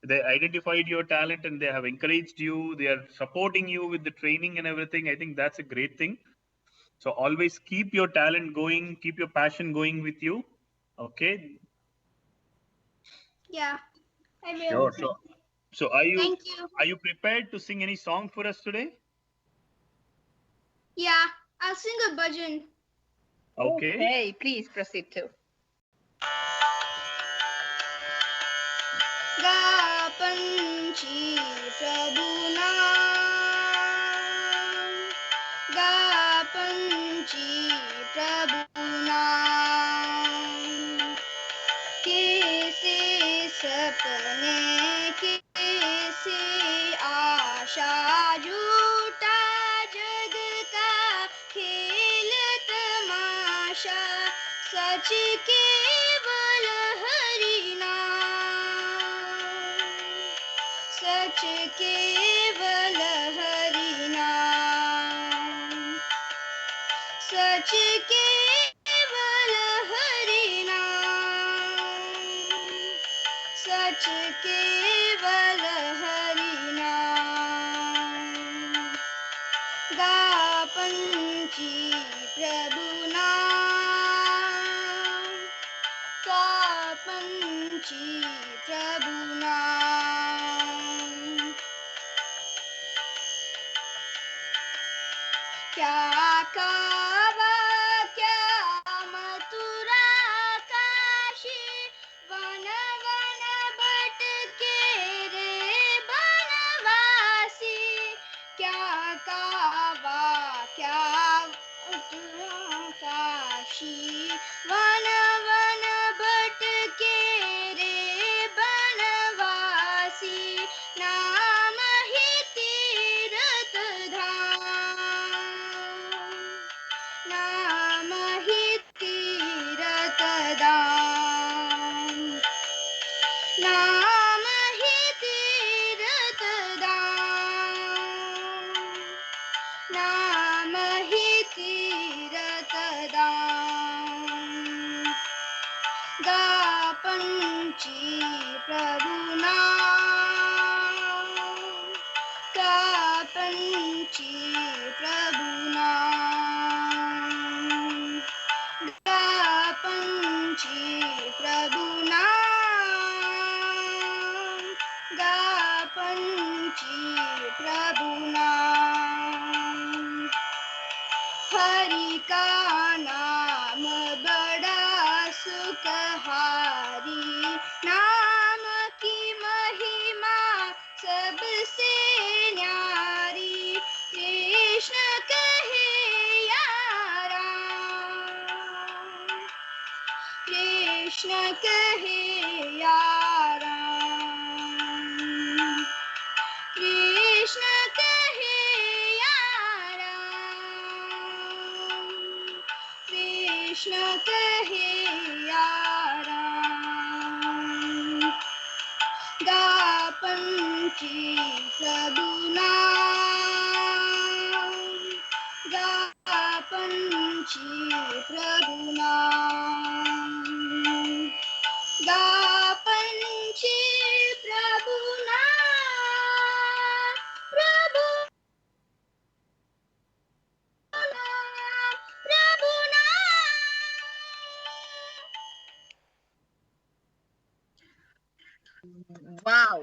they identified your talent and they have encouraged you. They are supporting you with the training and everything. I think that's a great thing. So always keep your talent going, keep your passion going with you. Okay. Yeah, I will. Sure. So are Thank you. prepared to sing any song for us today? Yeah, I'll sing a bhajan. Okay. Please proceed to. गा पंछी प्रभु नाम, गा पंछी प्रभु नाम, कैसे सपने कैसे आशा झूठा जग का खेल तमाशा, सच केवल हरि नाम, सच केवल हरि नाम, सच केवल हरि नाम, सच केवल हरि नाम, गा पंछी प्रभु नाम, गा पंछी प्रभु नाम, क्या कावा क्या मथुरा काशी, वन वन भटके रे बनवासी, क्या कावा क्या मथुरा काशी, वन वन भटके रे बनवासी, नाम ही तीरथ धाम, नाम ही तीरथ धाम, नाम ही तीरथ धाम, नाम ही तीरथ धाम, गा पंछी प्रभु नाम, गा पंछी प्रभु नाम, गा पंछी प्रभु नाम, गा पंछी प्रभु नाम, हरि का नाम बड़ा सुखहारी, नाम की महिमा सबसे न्यारी, कृष्ण कहे यारा, कृष्ण कहे यारा, कृष्ण कहे यारा, कृष्ण कहे यारा, गा पंछी प्रभु नाम, गा पंछी प्रभु नाम, गा पंछी प्रभु नाम, प्रभु नाम, प्रभु नाम. Wow.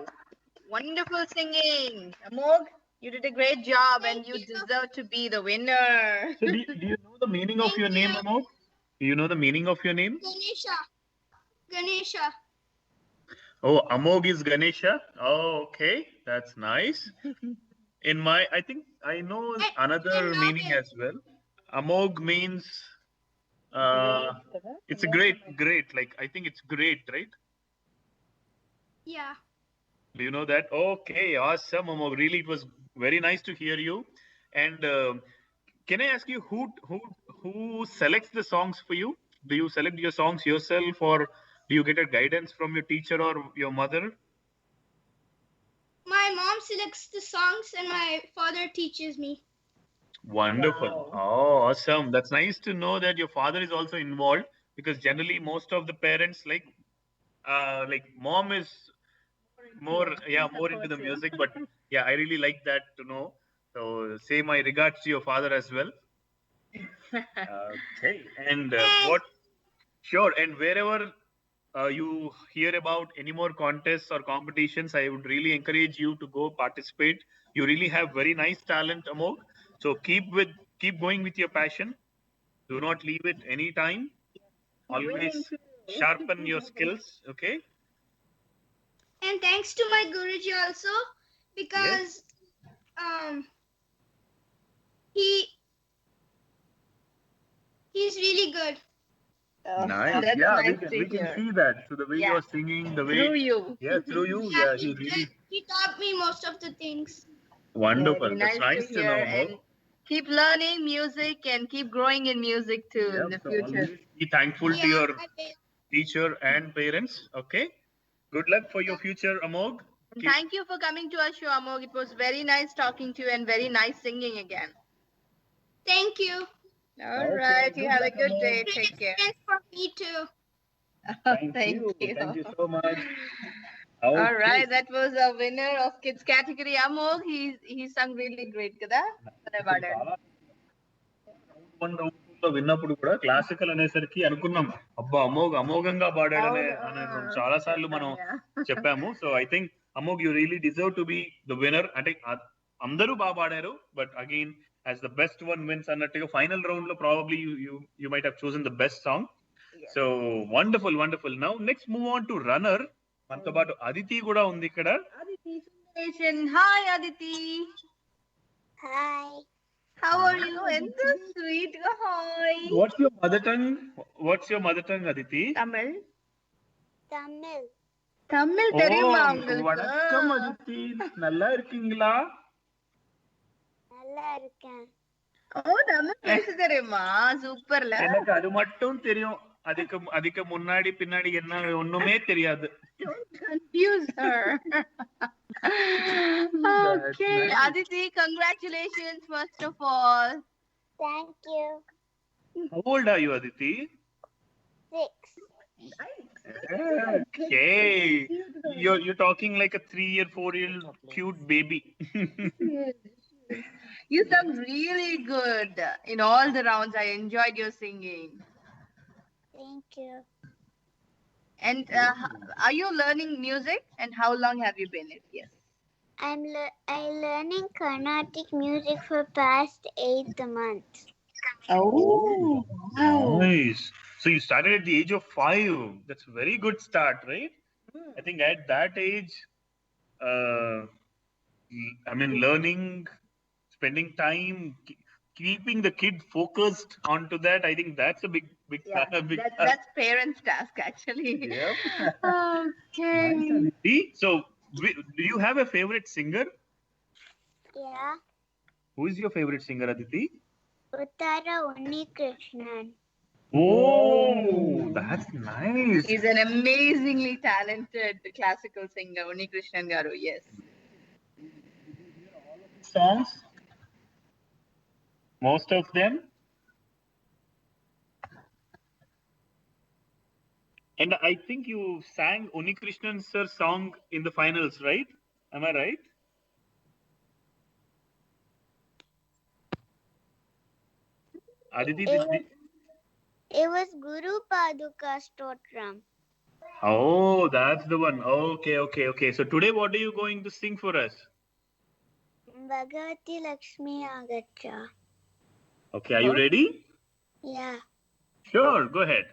Wonderful singing. Amog, you did a great job and you Thank you. deserve to be the winner. So do you know the meaning of Thank your name, you. Amog? Do you know the meaning of your name? Ganesha. Ganesha. Oh, Amog is Ganesha. Oh, okay. That's nice. I think I know another and meaning Navin. as well. Amog means it's a great. Like I think it's great, right? Yeah. Do you know that? Okay, awesome, Amog. Really, it was very nice to hear you. And can I ask you who selects the songs for you? Do you select your songs yourself, or Do you get a guidance from your teacher or your mother? My mom selects the songs and my father teaches me. Wonderful. Wow. Oh, awesome. That's nice to know that your father is also involved, because generally most of the parents like mom is more into the music, but yeah, I really like that to know. So say my regards to your father as well. Okay. And what sure, and wherever you hear about any more contests or competitions, I would really encourage you to go participate. You really have very nice talent, Amog. So keep going with your passion. Do not leave it any time. Always sharpen your skills. Okay. And thanks to my Guruji also, because he he's really good. Nice. That's Yeah, nice to we can hear. see that. So the way Yeah. you're singing, the way Through you. through you, Yeah, he really he taught me most of the things. wonderful. Very That's nice nice to to know, hear. Amog. And keep learning music and keep growing in music too in the So future. always be thankful to Yeah, your I will. teacher and parents. Okay. Good luck for your future, Amog. Keep Thank you for coming to our show, Amog. It was very nice talking to you and very nice singing again. Thank you. All Okay, right. You good have a luck, good Amog. day. Great Take care. experience for me too. Thank you. Thank you so much. Okay. All right. That was a winner of kids category, Amog. He sung really great, kada? చాలా one round లో విన్నప్పుడు కూడా classical అనేసరికి అనుకున్నాం, అబ్బా అమోఘంగా పాడాడనే చాలా సార్లు మనం చెప్పాము. So I think Amogh you really deserve to be the winner. అంటే అందరూ బాగా పాడారు, but again as the best one wins అన్నట్టుగా ఫైనల్ రౌండ్ లో probably you might have chosen the best song. So wonderful wonderful. Now next move on to runner. మనతో పాటు అదితి కూడా ఉంది ఇక్కడ. Hi Aditi. Hi. How are you? ఎంత sweet గా hi. What's your mother tongue? What's your mother tongue, Aditi? Tamil. Tamil. Tamil தெரியுமா உங்களுக்கு? வணக்கம் அதித்தி. நல்லா இருக்கீங்களா? நல்லா இருக்கேன். ஓ தமிழ் பேச தெரியுமா? சூப்பர்ல. எனக்கு அது மட்டும் தெரியும். அதுக்கு முன்னாடி பின்னாடி என்ன ஒண்ணுமே தெரியாது. Don't confuse her. Okay, Aditi, congratulations first of all. Thank you. How old are you, Aditi? 6. Okay. You're talking like a 3-year, 4-year cute baby. You sung really good in all the rounds. I enjoyed your singing. Thank you. And are you learning music? And how long have you been it? Yes. I'm learning Carnatic music for past 8 months. Oh, wow. Nice. So you started at the age of 5. That's a very good start, right? I think at that age, learning, spending time, keeping the kid focused onto that, I think that's a big That's parents' task actually. Yep. Okay. Nice. So, do you have a favorite singer? Yeah. Who is your favorite singer, Aditi? Uttara Unnikrishnan. Oh, that's nice. He's an amazingly talented classical singer, Unnikrishnan garu. Yes. Songs? Most of them? And I think you sang Unnikrishnan sir's song in the finals, right? Am I right? Aditi, It was Guru Paduka Stotram. Oh, that's the one. Okay. So today, what are you going to sing for us? Bhagavati Lakshmi Agacha. Okay, are you ready? Yeah. Sure, go ahead.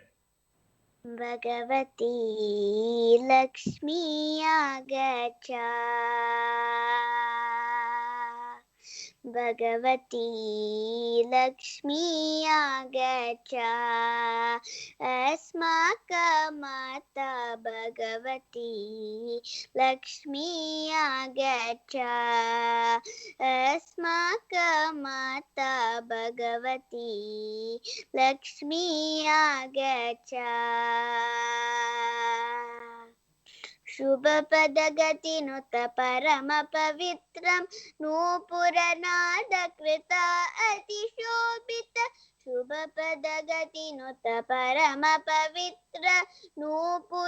Bhagavati Lakshmi Agacha. Bhagwati Lakshmi आगच्छ अस्माकमाता भगवती लक्ष्मी आगच्छ अस्माकमाता भगवती लक्ष्मी आगच्छ शुभपदगतिनुत परमपवित्रं नूपुरनादकृता अतिशोभित शुभपदगतिनुत परमपवित्र नूपुरनादकृता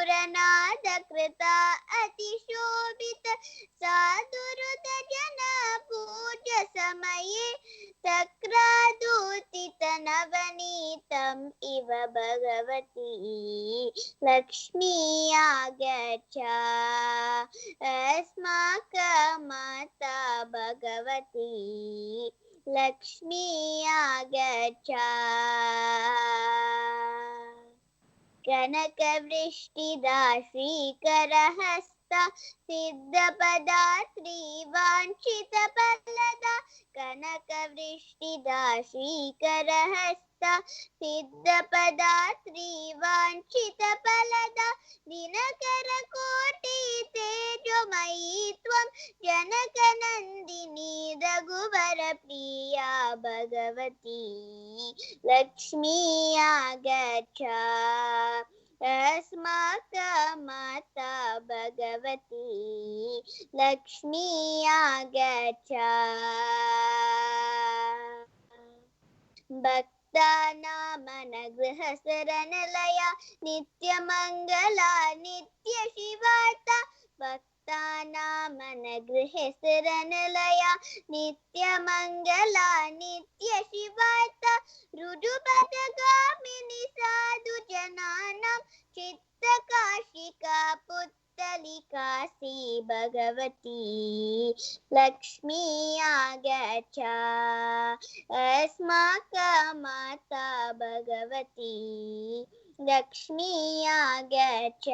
अतिशोभित साधुहृद जन पूज्य समये चक्रादूतित नवनीतम् इव भगवती लक्ष्मी आगच्छ अस्माकमाता भगवती लक्ष्मी आगच्छ कनकवृष्टिदा श्रीकरहस्ता सिद्धपदा त्रिवाञ्छितफलदा कनकवृष्टिदा श्रीकरहस्ता सिद्धपदा त्रिवाञ्छितफलदा दिनकरकोटि तेजोमयी त्वं जनकनन्दिनी रघुवरप्रिया भगवती लक्ष्मी आगच्छ अस्माकमाता भगवती लक्ष्मी आगच्छ भक्तानामनगृहशरणलया नित्यमङ्गला नित्यशिवार्ता भक्तानामनगृहशरणलया नित्यमङ्गला नित्यशिवार्ता ऋजुपदगामिनी साधुजनानां चित्तकाशिका पुत्तलिका श्री भगवती लक्ष्मी आगच्छ अस्माकमाता भगवती लक्ष्मी आगच्छ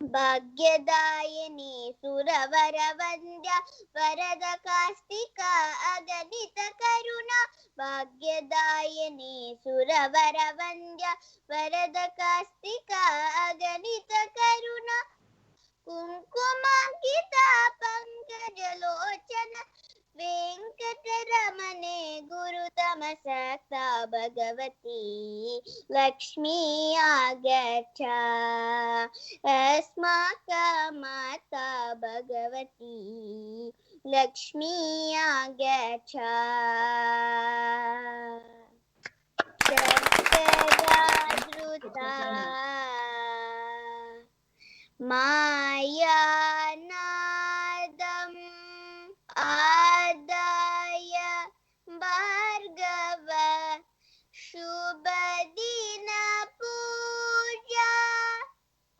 भाग्यदायिनी सुरवरवन्द्या वरद कास्तिका अगणित करुणा भाग्यदायिनी सुरवरवन्द्या वरद कास्तिका अगणित करुणा कुङ्कुमाङ्किता पङ्कजलोचन वेङ्कटरमणे गुरुतमसक्ता भगवती लक्ष्मी आगच्छ अस्माकमाता भगवती लक्ष्मी आगच्छ शर्कराधृता मायानादम् आदाय भार्गव शुभदिन पूजा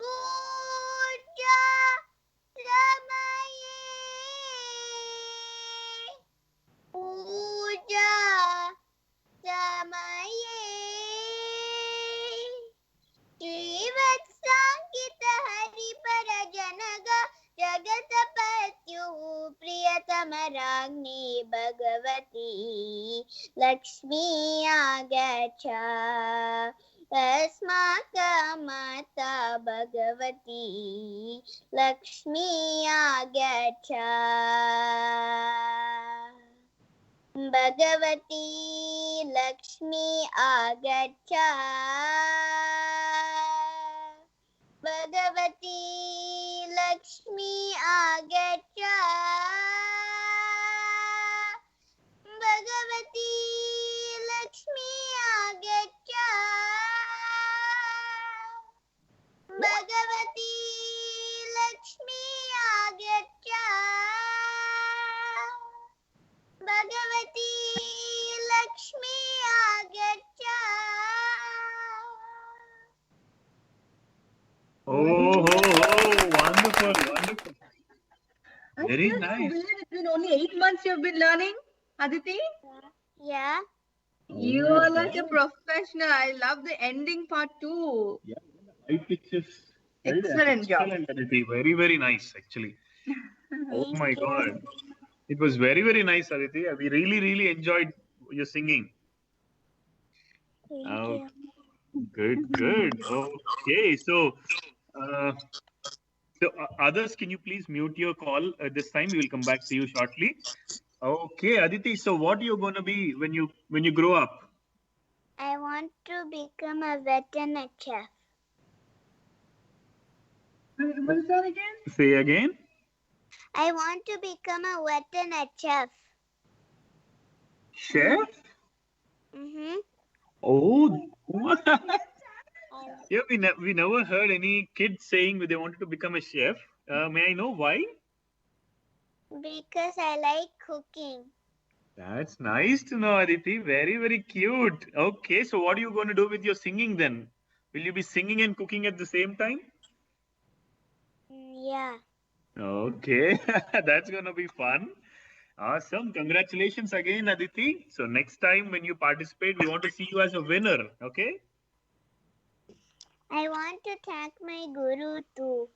पूजा समये पूजा समये श्रीवत्साङ्कित हरिपर जनग जगतपत्युः प्रियतमराज्ञी भगवती लक्ष्मी आगच्छ अस्माकमाता भगवती लक्ष्मी आगच्छ भगवती लक्ष्मी आगच्छ भगवती लक्ष्मी आगच्छ भगवती लक्ष्मी आगच्छ भगवती लक्ष्मी आगच्छ भगवती लक्ष्मी आगच्छ Wonderful. Very nice. It's been only 8 months you've been learning, Aditi? Yeah. You are like a professional. I love the ending part too. Yeah, high pitches. Excellent job. Excellent, Aditi. Very, very nice, actually. Oh Thank my you. God. It was very, very nice, Aditi. We really, really enjoyed your singing. Thank Oh, you. good, good. Okay, so others, can you please mute your call at this time? We will come back to you shortly. Okay, Aditi. So what are you going to be when you grow up? I want to become a veterinary chef. What is that again? Say again. I want to become a veterinary chef. Chef? Mm-hmm. Oh, yeah. We never heard any kids saying they wanted to become a chef. May I know why? Because I like cooking. That's nice to know, Aditi. Very, very cute. Okay, so what are you going to do with your singing then? Will you be singing and cooking at the same time? Yeah. Okay, that's going to be fun. Awesome. Congratulations again, Aditi. So next time when you participate, we want to see you as a winner. Okay? I want to thank my guru too.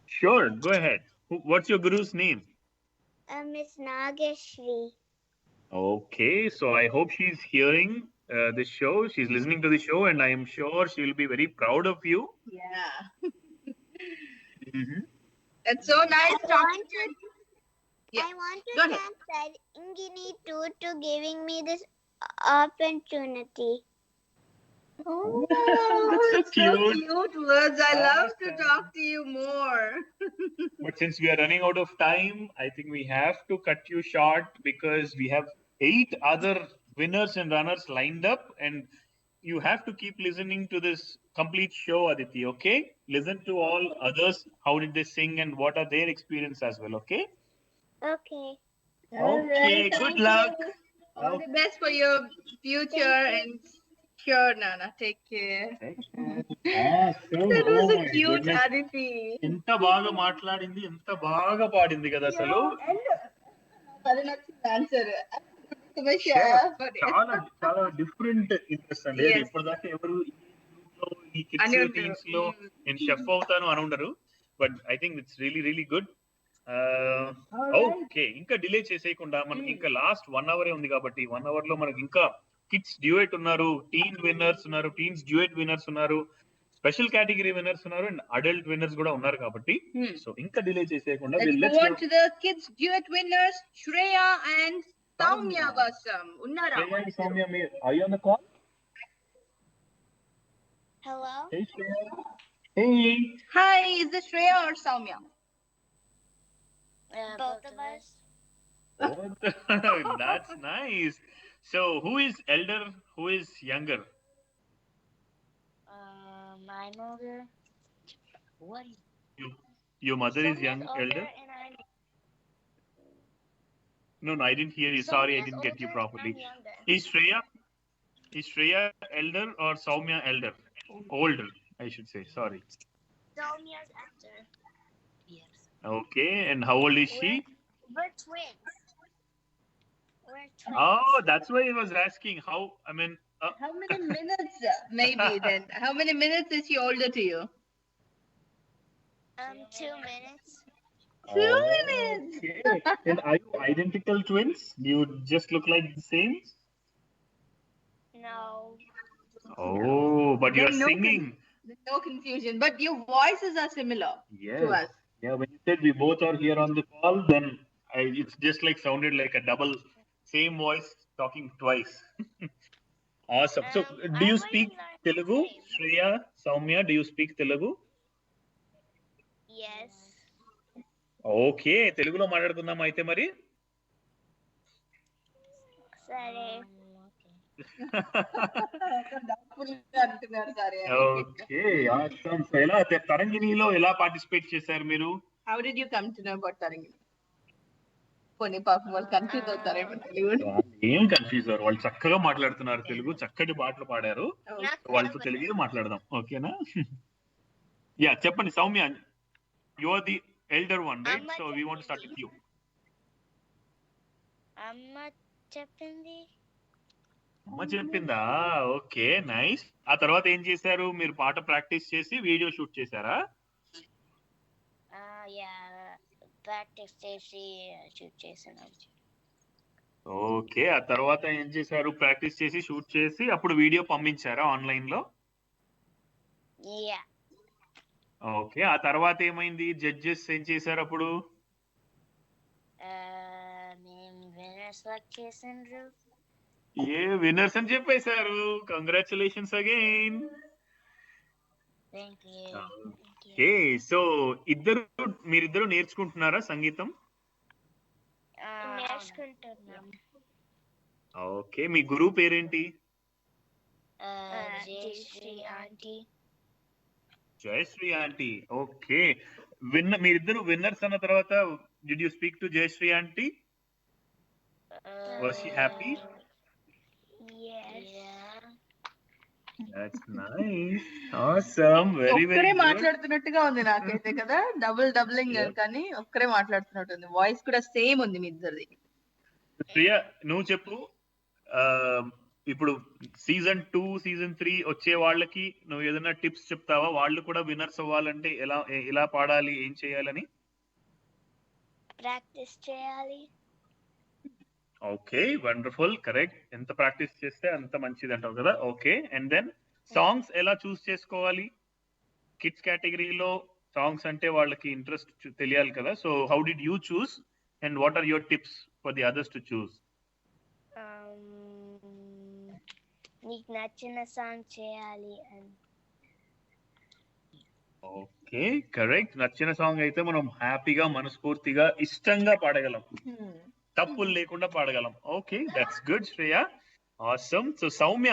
Sure. Go ahead. What's your guru's name? Miss Nageshri. Okay, so I hope she's hearing this show. She's listening to the show, and I am sure she will be very proud of you. Yeah. Mhm. That's so nice talking to you. Yeah. I want to Go ahead. thank Sarangini too to giving me this opportunity. Oh, That's so it's cute. cute words. I love to Awesome. talk to you more. But since we are running out of time, I think we have to cut you short because we have 8 other winners and runners lined up, and you have to keep listening to this complete show, Aditi. Okay? Listen to all others. How did they sing and what are their experience as well? Okay? Okay. Okay. Good Thank luck. you. All the best for your future and sure, Nana. Take care. Awesome. That Oh was a my cute goodness. Aditi. ఎంత బాగా మాట్లాడింది, ఎంత బాగా పాడింది కదా అసలు. అది నచ్చింది ఆన్సర్ చాలా చాలా డిఫరెంట్ ఇంట్రెస్ట్ అండి. Yes. ఇప్పటిదాకా ఎవరు ఈ కిడ్స్ అని ఉండరు. టీమ్స్ లో నేను షెఫ్ అవుతాను అని ఉండరు. But I think it's really really good. Okay, ఇంకా డిలే చేసేయకుండా మనకి ఇంకా లాస్ట్ 1 hour ఉంది కాబట్టి 1 hour లో మనకి ఇంకా కిడ్స్ డ్యూయెట్ ఉన్నారు, టీన్ విన్నర్స్ ఉన్నారు, టీన్స్ డ్యూయెట్ విన్నర్స్ ఉన్నారు, స్పెషల్ కేటగిరీ విన్నర్స్ ఉన్నారు, అండ్ అడల్ట్ విన్నర్స్ కూడా ఉన్నారు కాబట్టి సో ఇంకా delay చేసేయకుండా Let's move on to the kids duet winners, Shreya and Soumya Vasam. Unnara? Shreya and Soumya, are you on the call? Hello. Hey Shreya. Hey. Hi, is this Shreya or Soumya? Both of us. Oh, that's nice. So who is elder, who is younger? My mother. What? Your mother is young, elder? And I'm No, I didn't hear you. Sorry, I didn't get you properly. Is Shreya elder or Soumya elder? Older, I should say. Sorry. Soumya's after. Yes. Okay, and how old is she? We're twins. We're twins. Oh, that's why I was asking how. I mean, How many minutes maybe then? How many minutes is she older to you? 2 minutes. 2 minutes. Okay. And are you identical twins? Do you just look like the same? No. Oh, but you are Then no singing. There's no confusion, but your voices are similar Yes. to us. Yeah, when you said we both are here on the call, then it's just like sounded like a double, same voice talking twice. Awesome. So, do you speak Telugu? Shreya, Soumya, do you speak Telugu? Yes. Okay, తెలుగులో మాట్లాడుకుందాం అయితే మరి. Sorry. Okay, awesome. So, ఎలా తరంగిణిలో ఎలా participate చేశారు మీరు? How did you come to know about Tarangini? కొన్ని పాపం వాళ్ళు కన్ఫ్యూజ్ అవుతారేమో తెలుగు. ఏం కన్ఫ్యూజ్ అవ్వరు, వాళ్ళు చక్కగా మాట్లాడుతున్నారు తెలుగు, చక్కటి పాటలు పాడారు. వాళ్ళతో తెలుగులో మాట్లాడదాం, ఓకేనా? యా, చెప్పండి Soumya. You are the elder one, right? So we want to start with you. అమ్మ చెప్పింది. అమ్మ చెప్పిందా? Okay, nice. ఆ తర్వాత ఏం చేశారు? మీరు పాట ప్రాక్టీస్ చేసి వీడియో షూట్ చేశారా? Yeah. ప్రాక్టీస్ చేసి షూట్ చేశాను. ఓకే, ఆ తర్వాత ఏం చేశారు? ప్రాక్టీస్ చేసి షూట్ చేసి అప్పుడు వీడియో పంపించారా ఆన్లైన్ లో? యా ఓకే, ఆ తర్వాత ఏమైంది? జడ్జెస్ ఏం చేశారు అప్పుడు? మేము విన్నర్ సెలెక్ట్ చేసిండ్రు. ఏ విన్నర్స్ అని చెప్పేశారు. Congratulations again. Thank you. Okay, so మీరిద్దరు నేర్చుకుంటున్నారా సంగీతం? నేర్చుకుంటున్నాం. ఓకే, మీ గురువు పేరేంటి? Jayashree aunty. Jayashree aunty. Okay, మీరిద్దరు విన్నర్స్ అన్న తర్వాత did you speak to Jayashree aunty? Was she happy? Yes. That's nice. Awesome. Very ఒక్కరే good. మాట్లాడుతున్నట్టుగా ఉంది నాకైతే కదా, డబులింగ్ Yeah. కానీ ఒక్కరే మాట్లాడుతున్నట్టుంది. వాయిస్ కూడా సేమ్ ఉంది మీ ఇద్దరిది. ప్రియా, నువ్వు చెప్పు. ఇప్పుడు సీజన్ 2 సీజన్ 3 వచ్చే వాళ్ళకి నువ్వు ఏదైనా టిప్స్ చెప్తావా? వాళ్ళు కూడా విన్నర్స్ అవ్వాలంటే ఎలా పాడాలి, ఏం చేయాలని? ప్రాక్టీస్ చేయాలి. Okay, wonderful, correct. ఎంత ప్రాక్టీస్ చేస్తే అంత మంచిది అంటావు కదా. ఓకే, అండ్ దెన్ సాంగ్స్ ఎలా చూస్ చేసుకోవాలి? కిడ్స్ కేటగిరీలో సాంగ్స్ అంటే వాళ్ళకి ఇంట్రెస్ట్ తెలియాలి కదా. So how did you choose and what are your tips for the others to choose? నీకు నచ్చిన సాంగ్ చేయాలి అని. Okay, correct. నచ్చిన సాంగ్ అయితే మనం హ్యాపీగా, మనస్ఫూర్తిగా, ఇష్టంగా పాడగలం, తప్పులు లేకుండా పాడగలం. Okay, that's good Shreya. Awesome. So Soumya,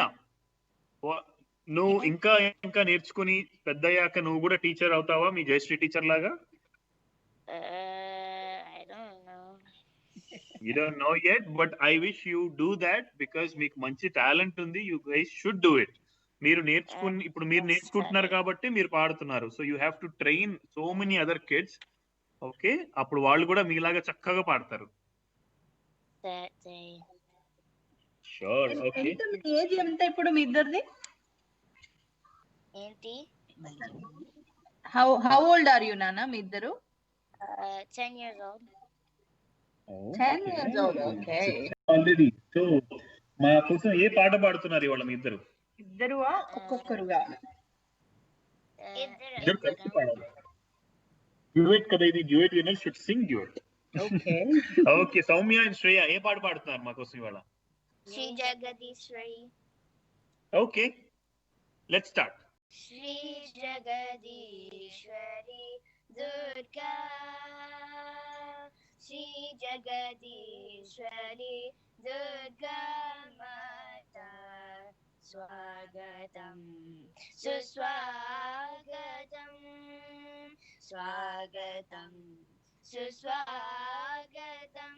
నువ్వు ఇంకా నేర్చుకుని పెద్దయ్యాక నువ్వు కూడా టీచర్ అవుతావా మీ జయశ్రీ టీచర్ లాగా? I don't know. You don't know yet, but I wish you do that because మీకు మంచి టాలెంట్ ఉంది. You guys should do it. మీరు నేర్చుకుంటున్నారు కాబట్టి మీరు పాడుతున్నారు. So you have to train so many other kids. Okay, అప్పుడు వాళ్ళు కూడా మీలాగా చక్కగా పాడతారు. షూర్. ఓకే, ఏజ్ ఎంత ఇప్పుడు మీ ఇద్దరిది? ఏంటి? హౌ ఓల్డ్ ఆర్ యు నాన్న మీ ఇద్దరు? 10 years old. 10 years old. Okay, already. So మా కోసం ఏ పాట పాడుతున్నారు ఇవాళ మీ ఇద్దరు? ఇద్దరువా ఒక్కొక్కరుగా? ఇద్దరు కలిసి పాడాలి. డ్యూయట్ కదా ఇది. Duet winner should sing duet. Okay okay, Soumya and Shreya ఏ పాట పాడుతున్నారు మా కోసం ఇవాళ? Shri Jagadishwari. Okay, let's start. Shri Jagadishwari Durga, Shri Jagadishwari Durga మాతా, స్వాగతం సుస్వాగతం, స్వాగతం సుస్వాగతం.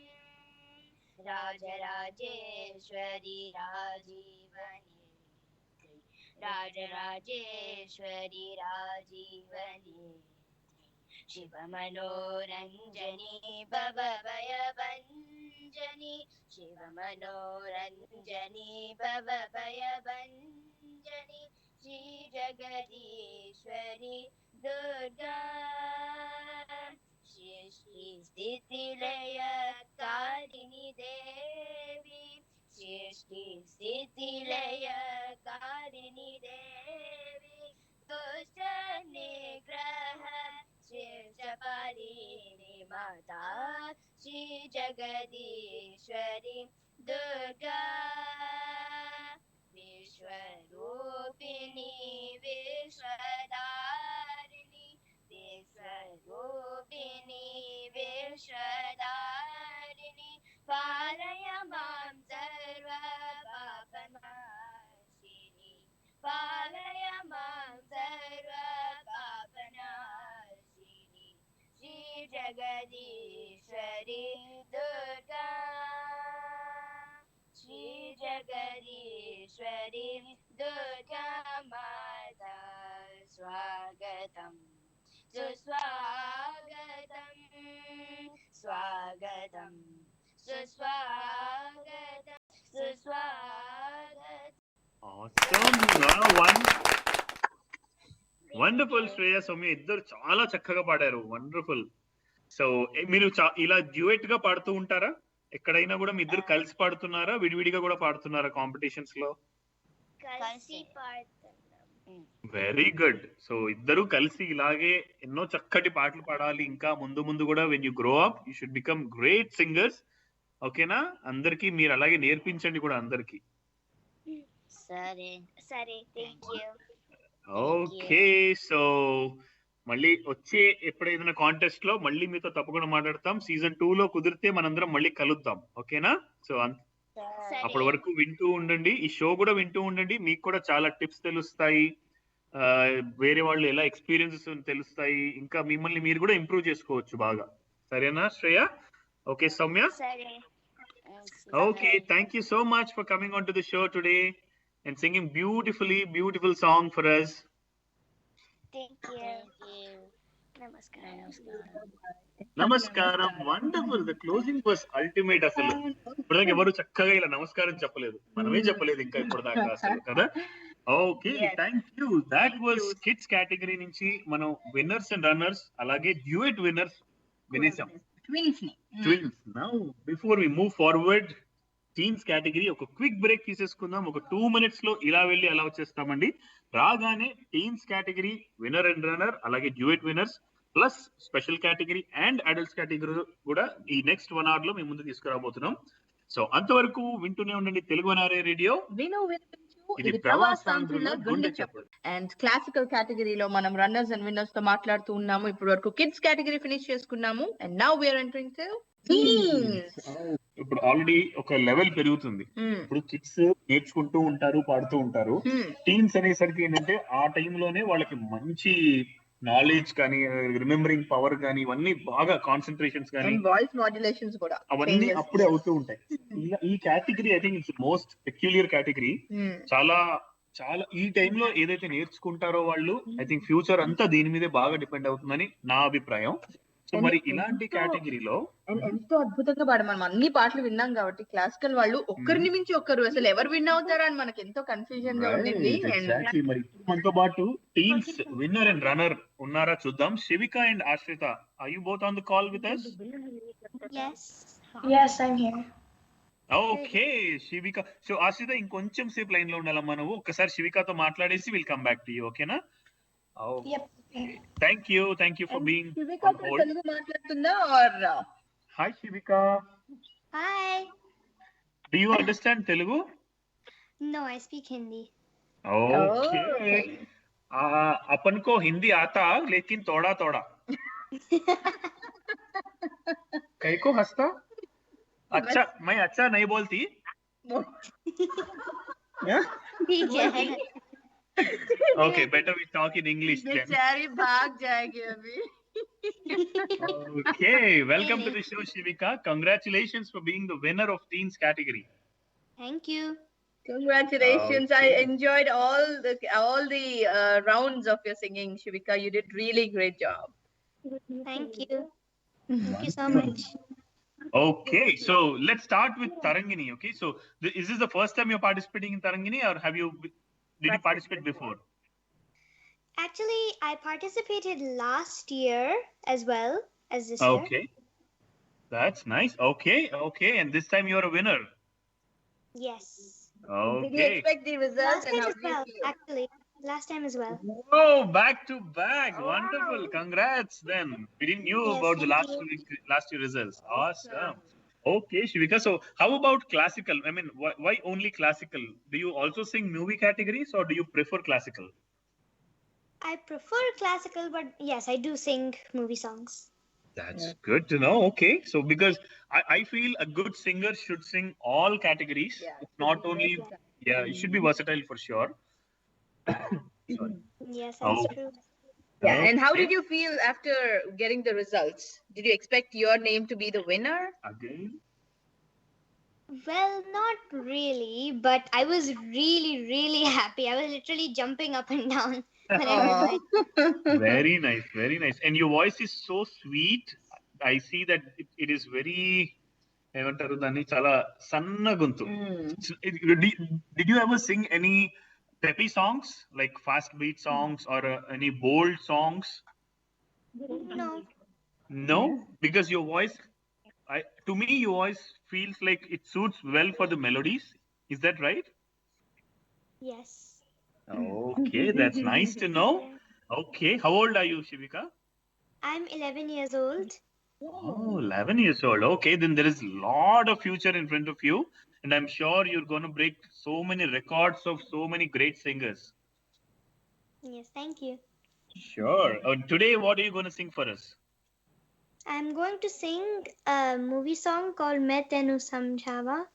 రాజరాజేశ్వరి రాజీవనేత్రి, రాజరాజేశ్వరి రాజీవనేత్రి, శివమనోరంజని భవభయభంజని, శివమనోరంజని భవభయభంజని, శ్రీ జగదీశ్వరి దుర్గా, శ్రీ స్థితిలయకారిణి దేవి, శ్రీ స్థితిలయకారిణి దేవి, దుష్ట నిగ్రహ శిర్షపాలిని మాతా, శ్రీ జగదీశ్వరి దుర్గా, విశ్వరూపిణి విశ్వదారిణి, విశ్వరూపిణి విశ్వదారిణి, పాలయ మాం సర్వ పాపనాశిని, పాలయ మాం సర్వ పాపనాశిని, శ్రీ జగదీశ్వరి దుర్గా, శ్రీ జగదీశ్వరి దుర్గా మాతా, స్వాగతం సుస్వాగతం, స్వాగతం సుస్వాగతం, సుస్వాగతం. Awesome. వండర్ఫుల్ శ్రేయ, సౌమ్య ఇద్దరు చాలా చక్కగా పాడారు. వండర్ఫుల్. సో మీరు ఇలా డ్యూయట్ గా పాడుతూ ఉంటారా? ఎక్కడైనా కూడా మీ ఇద్దరు కలిసి పాడుతున్నారా, విడివిడిగా కూడా పాడుతున్నారా కాంపిటీషన్స్ లో? కలిసి పాడుతున్నాం. Very good. సో ఇద్దరు కలిసి ఇలాగే ఎన్నో చక్కటి పాటలు పాడాలి. ఇంకా ముందు ముందు కూడా when you grow up you should become great singers. ఓకేనా? అందరికి మీరు అలాగే నేర్పించండి కూడా అందరికి. సరే సరే, థ్యాంక్ యూ. ఓకే, సో మళ్ళీ వచ్చే ఎప్పుడైనా కాంటెస్ట్ లో మళ్ళీ మీతో తప్పకుండా మాట్లాడతాం. సీజన్ 2 లో కుదిరితే మనందరం మళ్ళీ కలుద్దాం. ఓకేనా? సో అప్పటి వరకు వింటూ ఉండండి, ఈ షో కూడా వింటూ ఉండండి. మీకు కూడా చాలా టిప్స్ తెలుస్తాయి, వేరే వాళ్ళు ఎలా ఎక్స్పీరియన్సెస్ తెలుస్తాయి, ఇంకా మిమ్మల్ని మీరు కూడా ఇంప్రూవ్ చేసుకోవచ్చు బాగా. సరేనా శ్రేయ? ఓకే సౌమ్య? సరే. Okay, thank you so much for coming on to the show today and singing beautiful song for us. Thank you. Namaskaram. Wonderful. The closing was ultimate అసలు. ఇప్పటిదాకా ఎవరు చక్కగా ఇలా నమస్కారం చెప్పలేదు, మనమే చెప్పలేదు ఇంకా ఇప్పటిదాకా అసలు కదా. Okay, thank you. That was kids category నుంచి మనం విన్నర్స్ అండ్ రన్నర్స్ అలాగే డ్యూయట్ విన్నర్స్ వినేసాం. Twins. Now before we move forward teens category ఒక క్విక్ బ్రేక్ తీసేసుకుందాం. ఒక 2 minutes లో ఇలా వెళ్ళి అలా వచ్చేస్తామండి. రాగానే teens category winner and runner అలాగే duet winners plus special category and adults category కూడా ఈ నెక్స్ట్ 1 hour లో మేము ముందు తీసుకురాబోతున్నాం. సో అంతవరకు వింటూనే ఉండండి తెలుగు NRI రేడియో. ఇది ప్రవాసాంధ్రుల గుండె చప్పుడు. అండ్ క్లాసికల్ కేటగిరీలో మనం రన్నర్స్ అండ్ విన్నర్స్ తో మాట్లాడుతూ ఉన్నాము. ఇప్పుడు వరకు కిడ్స్ కేటగిరీ ఫినిష్ చేసుకున్నాము. And now we are entering to teens. ఇప్పుడు ఆల్రెడీ ఒక లెవెల్ పెరుగుతుంది. ఇప్పుడు కిడ్స్ నేర్చుకుంటూ ఉంటారు, పాడుతూ ఉంటారు. టీన్స్ అనేసరికి ఏంటంటే ఆ టైంలోనే వాళ్ళకి మంచి నాలెడ్జ్ కానీ, రిమెంబరింగ్ పవర్ కానీ, ఇవన్నీ బాగా కాన్సన్ట్రేషన్స్ కానీ, వాయిస్ మాడ్యులేషన్స్ కూడా అవన్నీ అప్పుడే అవుతూ ఉంటాయి. ఈ category I think it's most peculiar category. చాలా చాలా ఈ టైంలో ఏదైతే నేర్చుకుంటారో వాళ్ళు ఐ థింక్ ఫ్యూచర్ అంతా దీని మీదే బాగా డిపెండ్ అవుతుందని నా అభిప్రాయం. సో మరి ఇలాంటి కేటగిరీలో ఎంతో అద్భుతంగా పాడు. మనం అన్ని పాటలు విన్నాం కాబట్టి క్లాసికల్ వాళ్ళు ఒక్కరిని మించి ఒక్కరు అసలు ఎవరు విన్ అవుతారా అని మనకి ఎంతో కన్ఫ్యూజన్ గా ఉండింది. మరి మనతో పాటు టీమ్స్ విన్నర్ అండ్ రన్నర్ ఉన్నారా చూద్దాం. Shivika and Ashrita, are you both on the call with us? Yes, I'm here. Okay Shivika. So Ashrita ఇంకొంచెం సేపు లైన్ లో ఉండాలమ్మా నువ్వు. ఒక్కసారి శివికతో మాట్లాడేసి will come back to you. ఓకేనా? Thank you for being on hold. Telugu మాట్లాడుతుందా or? Hi Shivika. Hi. Do you understand Telugu? No, I speak Hindi. Okay. अपन को हिंदी आता लेकिन थोड़ा थोड़ा. कई को हंसता? अच्छा, मैं अच्छा नहीं बोलती. ठीक है. Okay, better we talk in English then. बेचारी भाग जाएगी अभी. Okay, welcome to the show Shivika. Congratulations for being the winner of teens category. Thank you. Congratulations. Okay. I enjoyed all the rounds of your singing, Shivika. You did really great job. Thank you. Thank you so much. Okay, so let's start with Tarangini. Okay, so is this the first time you're participating in Tarangini, or did you participate before? Actually, I participated last year as well as this year. Okay, that's nice. Okay, and this time you're a winner. Yes. Okay. Did you expect the results? Last time as well, actually. Last time as well. Whoa, back to back. Oh, wonderful. Wow. Congrats then. We didn't know about the last year results. Awesome. Okay, Shivika. So how about classical? I mean, why only classical? Do you also sing movie categories or do you prefer classical? I prefer classical, but yes, I do sing movie songs. That's good to know. Okay. So because I feel a good singer should sing all categories. Yeah, not only, you should be versatile for sure. Yes, that's true. Yeah, and how did you feel after getting the results? Did you expect your name to be the winner? Again? Well, not really, but I was really, really happy. I was literally jumping up and down when I heard my... Very nice, very nice. And your voice is so sweet. I see that it is very... ఏమంటారు దాన్ని, చాలా సన్న గొంతు. Did you ever sing any peppy songs, like fast beat songs or any bold songs? No. No, because your voice, to me, your voice feels like it suits well for the melodies. Is that right? Yes. Okay, that's nice to know. Okay, how old are you, Shivika? I'm 11 years old. Oh, 11 years old. Okay, then there is a lot of future in front of you. And I'm sure you're going to break so many records of so many great singers. Yes, thank you. Sure. Today, what are you going to sing for us? I'm going to sing a movie song called Main Tenu Samjhawa.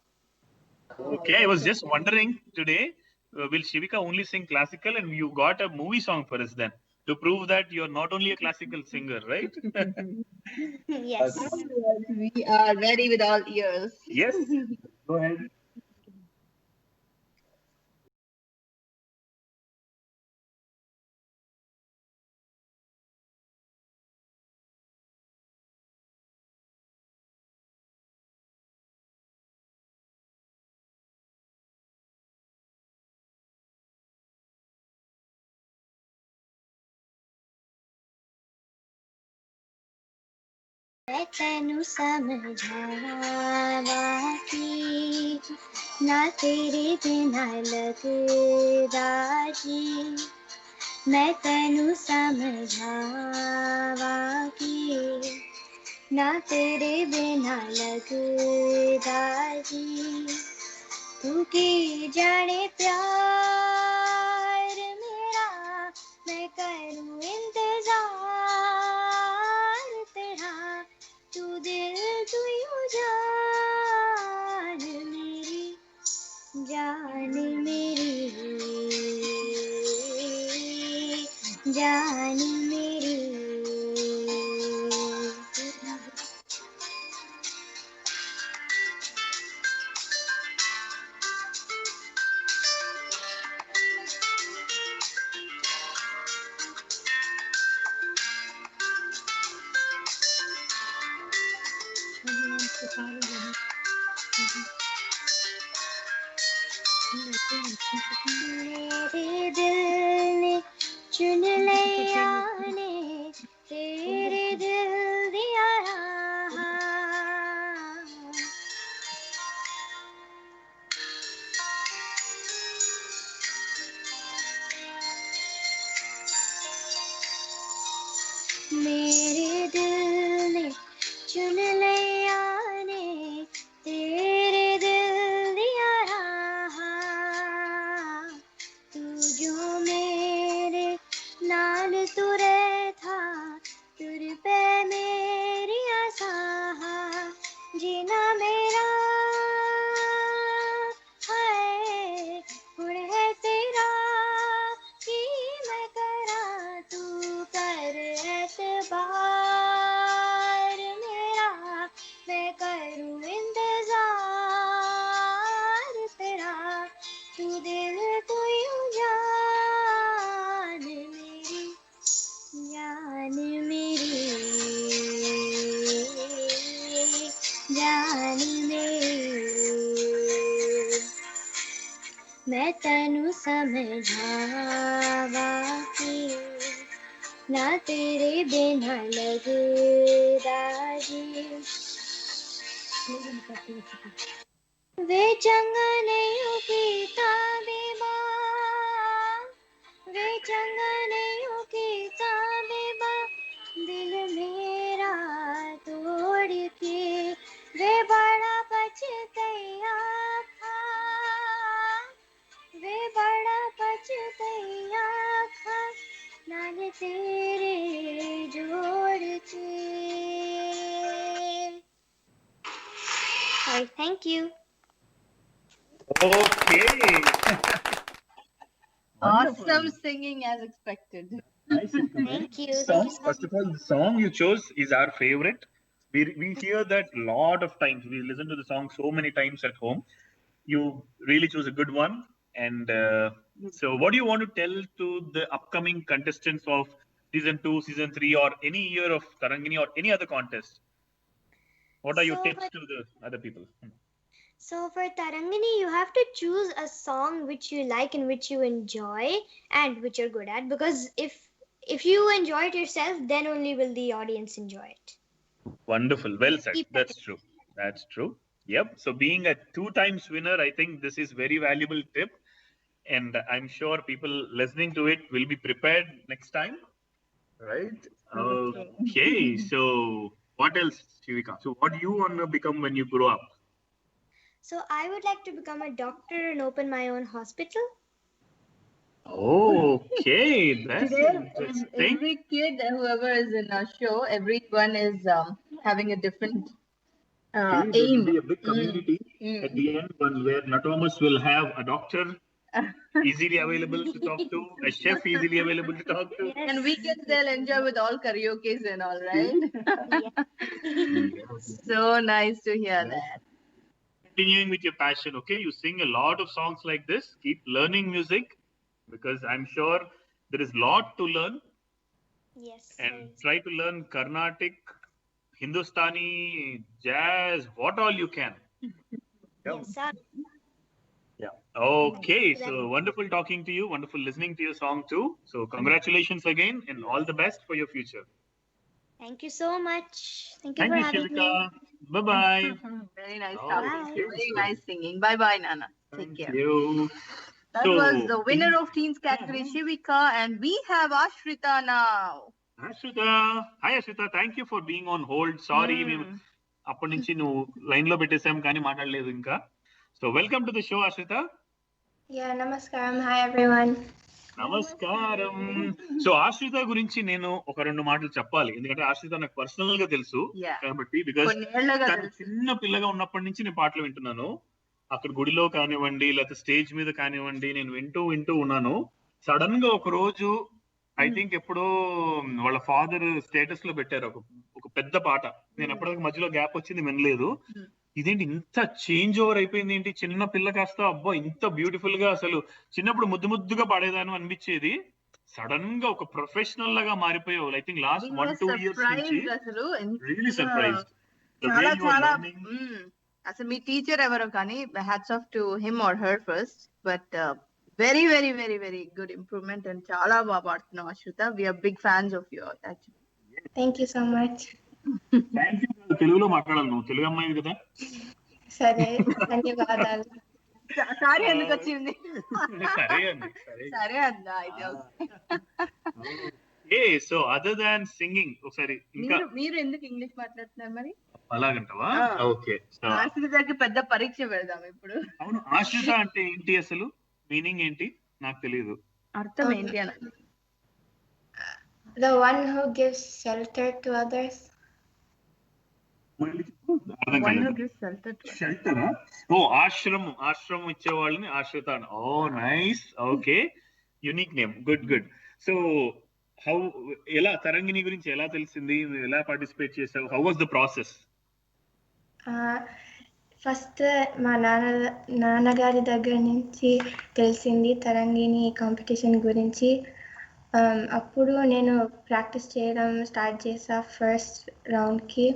Okay, I was just wondering today, will Shivika only sing classical and you got a movie song for us then to prove that you're not only a classical singer, right? Yes. We are ready with all ears. Yes. Go ahead. मैं तेनू समझावा की ना तेरे बिना लगदा जी मैं तेनू समझावा की ना तेरे बिना लगदा जी तू की जाने प्यार मेरा मैं करूं इंतजार तेरा तू दिल तू यूं जान मेरी जान मेरी जान मेरी मेरे दिल ने चुन लिया ने तेरे दिल दिया राह मेरे दिल ने चुन लिया ने तेरे दिल दिया राह तू जो मेरे नाल तुरे था तुर पे मेरी आसा जीना मेरा है गुण है तेरा कि मैं करा तू कर एतबार मेरा मैं करूं इंतजार तेरा तू दिल तू यूं जान मेरी जान मेरी जान मेरी मैं तैनू समझावा की ना तेरे बिना लगदा जी वे चंगा नहीं कीता बेमां वे चंगा नहीं कीता बेमां दिल मेरा तोड़ के वे बड़ा पछतैया था वे बड़ा पछतैया था नाल तेरे जोड़ के thank you. Okay. Awesome singing as expected. Nice. Thank you. Song, Thank you so first of all, the song you chose is our favorite. We hear that lot of times. We listen to the song so many times at home. You really chose a good one. And so, what do you want to tell to the upcoming contestants of season 2, season 3, or any year of Tarangini or any other contest? What are your So, tips to the other people? So for Tarangini, you have to choose a song which you like and which you enjoy and which you're good at. Because if you enjoy it yourself, then only will the audience enjoy it. Wonderful. Well said. Keep That's true. That's true. Yep. So being a 2 times winner, I think this is very valuable tip. And I'm sure people listening to it will be prepared next time. Right? Okay. So what else, Shivika? So what do you want to become when you grow up? So I would like to become a doctor and open my own hospital. Okay. That's Today, interesting. every kid, whoever is in our show, everyone is having a different There aim. will be a big community at the end one where Natomas will have a doctor easily available to talk to, a chef easily available to talk to. Yes. And weekends they'll enjoy with all karaoke's and all, right? So nice to hear that. Continuing with your passion, okay? You sing a lot of songs like this. Keep learning music because I'm sure there is a lot to learn. Yes. And try to learn Carnatic, Hindustani, jazz, what all you can. Yes, sir. Yeah. Okay. So wonderful talking to you. Wonderful listening to your song too. So congratulations again and all the best for your future. Thank you so much. Thank you Thank for you, having Shivika. me. Bye-bye. Very nice Oh, talking to you. okay. Very nice singing. Bye bye, Nana. Take Thank care. you. That So, was the winner of teens category, Shivika, and we have Ashrita now. Ashrita. Hi, Ashrita. Thank you for being on hold. Sorry, మేము అప్పటి నుంచి నువ్వు line లో పెట్టేసాం కానీ మాట్లాడలేదు ఇంకా. So welcome to the show ఆశ్రిత. Yeah, namaskaram. Hi, everyone. నమస్కారం. సో ఆశ్రిత గురించి నేను ఒక 2 మాటలు చెప్పాలి ఎందుకంటే ఆశ్రిత నాకు పర్సనల్ గా తెలుసు Yeah. కాబట్టి బికాస్ కొన్నేళ్లుగా తను తెలుసు. చిన్న పిల్లగా ఉన్నప్పటి నుంచి నేను పాటలు వింటున్నాను. అక్కడ గుడిలో కానివ్వండి లేకపోతే స్టేజ్ మీద కానివ్వండి నేను వింటూ ఉన్నాను. సడన్ గా ఒక రోజు ఐ థింక్ ఎప్పుడో వాళ్ళ ఫాదర్ స్టేటస్ లో పెట్టారు ఒక పెద్ద పాట. నేను ఎప్పటికీ మధ్యలో గ్యాప్ వచ్చింది వినలేదు. ఇదేంటి ఇంత చేంజ్ ఓవర్ అయిపోయింది ఏంటి, చిన్న పిల్ల కాస్త అబ్బా ఇంత బ్యూటిఫుల్ గా, అసలు చిన్నప్పుడు ముద్దుగా పాడేదాను అనిపించేది. సడన్ గా ఒక ప్రొఫెషనల్ లాగా మారిపోయావు. ఐ థింక్ లాస్ట్ 1-2 ఇయర్స్ నుంచి అసలు రియల్లీ సర్ప్రైజ్డ్. చాలా చాలా అసలు మీ టీచర్ ఎవరో కానీ hats off to him or her first, but very very very very good improvement and చాలా బాగా పాడుతున్నావు Ashruta. We are big fans of you actually. Thank you so much. Thank you. తెలుగులో మాట్లాడాలి, నువ్వు తెలుగు అమ్మాయి కదా. సరే, ధన్యవాదాలు. సారీ ఎందుకు వచ్చింది? సరే అండి. సరే అన్నా అయితే. సో అదర్ దాన్ సింగింగ్ ఒకసారి ఇంకా మీరు ఎందుకు ఇంగ్లీష్ మాట్లాడుతున్నారు మరి? అలాగంటావా? ఓకే. ఆశ్రితకి పెద్ద పరీక్ష పెడదాం ఇప్పుడు. అవును, ఆశ్రిత అంటే ఏంటి, అసలు మీనింగ్ ఏంటి నాకు తెలియదు. అర్థం ఏంటి అని? The one who gives shelter to others. Shelter. ఓ ఆశ్రమం ఇచ్చే వాళ్ళని Ashrita. Oh nice. Okay, unique name. Good. So ఎలా తరంగిణి గురించి ఎలా తెలిసింది, ఎలా పార్టిసిపేట్ చేసావు, how was the process? First మా నాన్నగారి దగ్గర నుంచి తెలిసింది తరంగిణి కాంపిటీషన్ గురించి. అప్పుడు నేను ప్రాక్టీస్ చేయడం స్టార్ట్ చేసా ఫస్ట్ రౌండ్కి.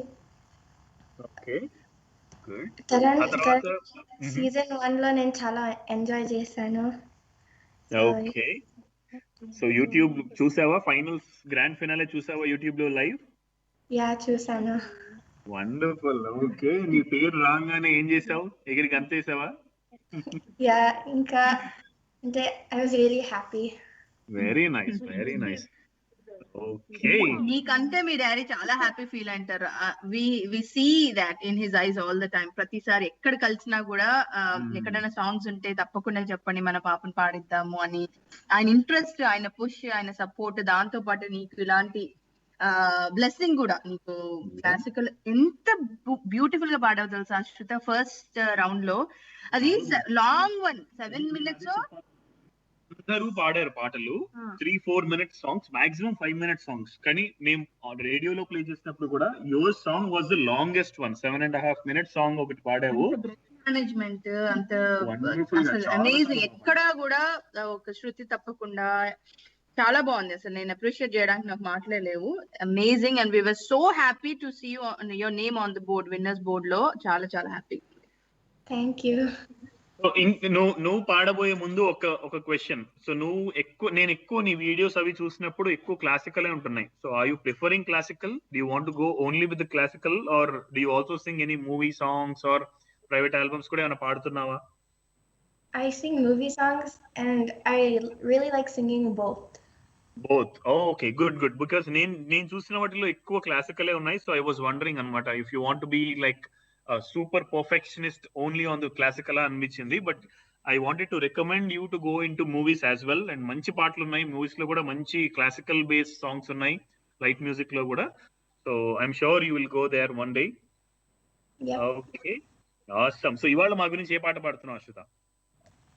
సీజన్ 1లో నేను చాలా ఎంజాయ్ చేశాను. ఓకే. సో యూట్యూబ్ చూసావా? ఫైనల్స్, గ్రాండ్ ఫినాలే చూసావా యూట్యూబ్ లో లైవ్? యా, చూసాను. వండర్ఫుల్. ఓకే, నీ పేరు రాగానే ఏం చేసావు? ఎగిరి గంతేసావా? యా, ఇంకా అంటే I was really happy. Very nice. Okay. నీకంటే మీ డాడీ చాలా హ్యాపీ ఫీల్ అంటారు. We see that in his eyes all the time. ప్రతిసారి ఎక్కడ కలిసినా కూడా ఎక్కడైనా సాంగ్స్ ఉంటే తప్పకుండా చెప్పండి, మన పాపను పాడిద్దాము అని. ఆయన ఇంట్రెస్ట్, ఆయన పుష్, ఆయన సపోర్ట్, దాంతో పాటు నీకు ఇలాంటి బ్లెస్సింగ్ కూడా. నీకు క్లాసికల్ ఎంత బ్యూటిఫుల్ గా పాడవు తెలుసా అశ్రుత. ఫస్ట్ రౌండ్ లో అది లాంగ్ 7 minutes అందరూ పాడారు పాటలు, 3-4 minute songs, maximum 5 minute songs. కానీ మేము రేడియోలో ప్లే చేసినప్పుడు కూడా your song was the longest one. 7.5 minute song ఒకటి పాడావు. మేనేజ్మెంట్ అంత అసలు అమేజింగ్. ఎక్కడా కూడా ఒక శృతి తప్పకుండా చాలా బాగుంది. అసలు నేను అప్రిషియేట్ చేయడానికి నాకు మాట్లాడలేవు. Amazing. And we were so happy to see your name on the board, winners board లో. చాలా హ్యాపీ. Thank you. సో నువ్వు పాడబోయే ముందు ఒక క్వశ్చన్. సో నేను ఎక్కువ నీ వీడియోస్ అవి చూసినప్పుడు ఎక్కువ క్లాసికల్ ఉంటున్నాయి. So are you preferring classical? Do you want to go only with classical or do you also sing any movie songs or private albums కూడా ఏమైనా పాడుతున్నావా? I sing movie songs and I really like singing both. Okay, good. Because నేను చూసిన వాటిలో ఎక్కువ క్లాసికలే ఉన్నాయి. So I was wondering అన్నమాట if you want to be like super perfectionist only on the classical అనిపించింది. But I wanted to recommend you to go in to movies as well. And మంచి పాటలు ఉన్నాయి మూవీస్ లో కూడా, మంచి classical based songs ఉన్నాయి light music లో కూడా. So I'm sure you will go there one day. Okay, awesome. So ఇవాళ మా గురించి ఏ పాట పాడుతున్నావు అశ్విత?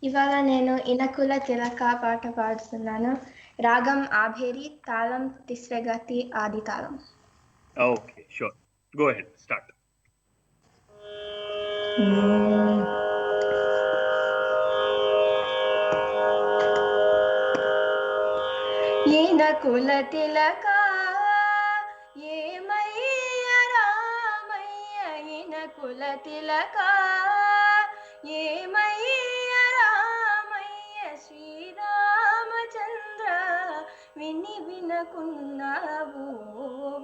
ఇవాళ నేను ఇనకుల తిలక పాట పాడుతున్నాను. రాగం ఆభేరి, తాళం తిస్రగతి, ఆది తాళం. Okay, sure, go ahead, start. ఇనకుల తిలక ఏమయ్య రామయ్య, ఇనకుల తిలక ఏమయ్య రామయ్య, శ్రీరామచంద్ర విని వినకున్నావు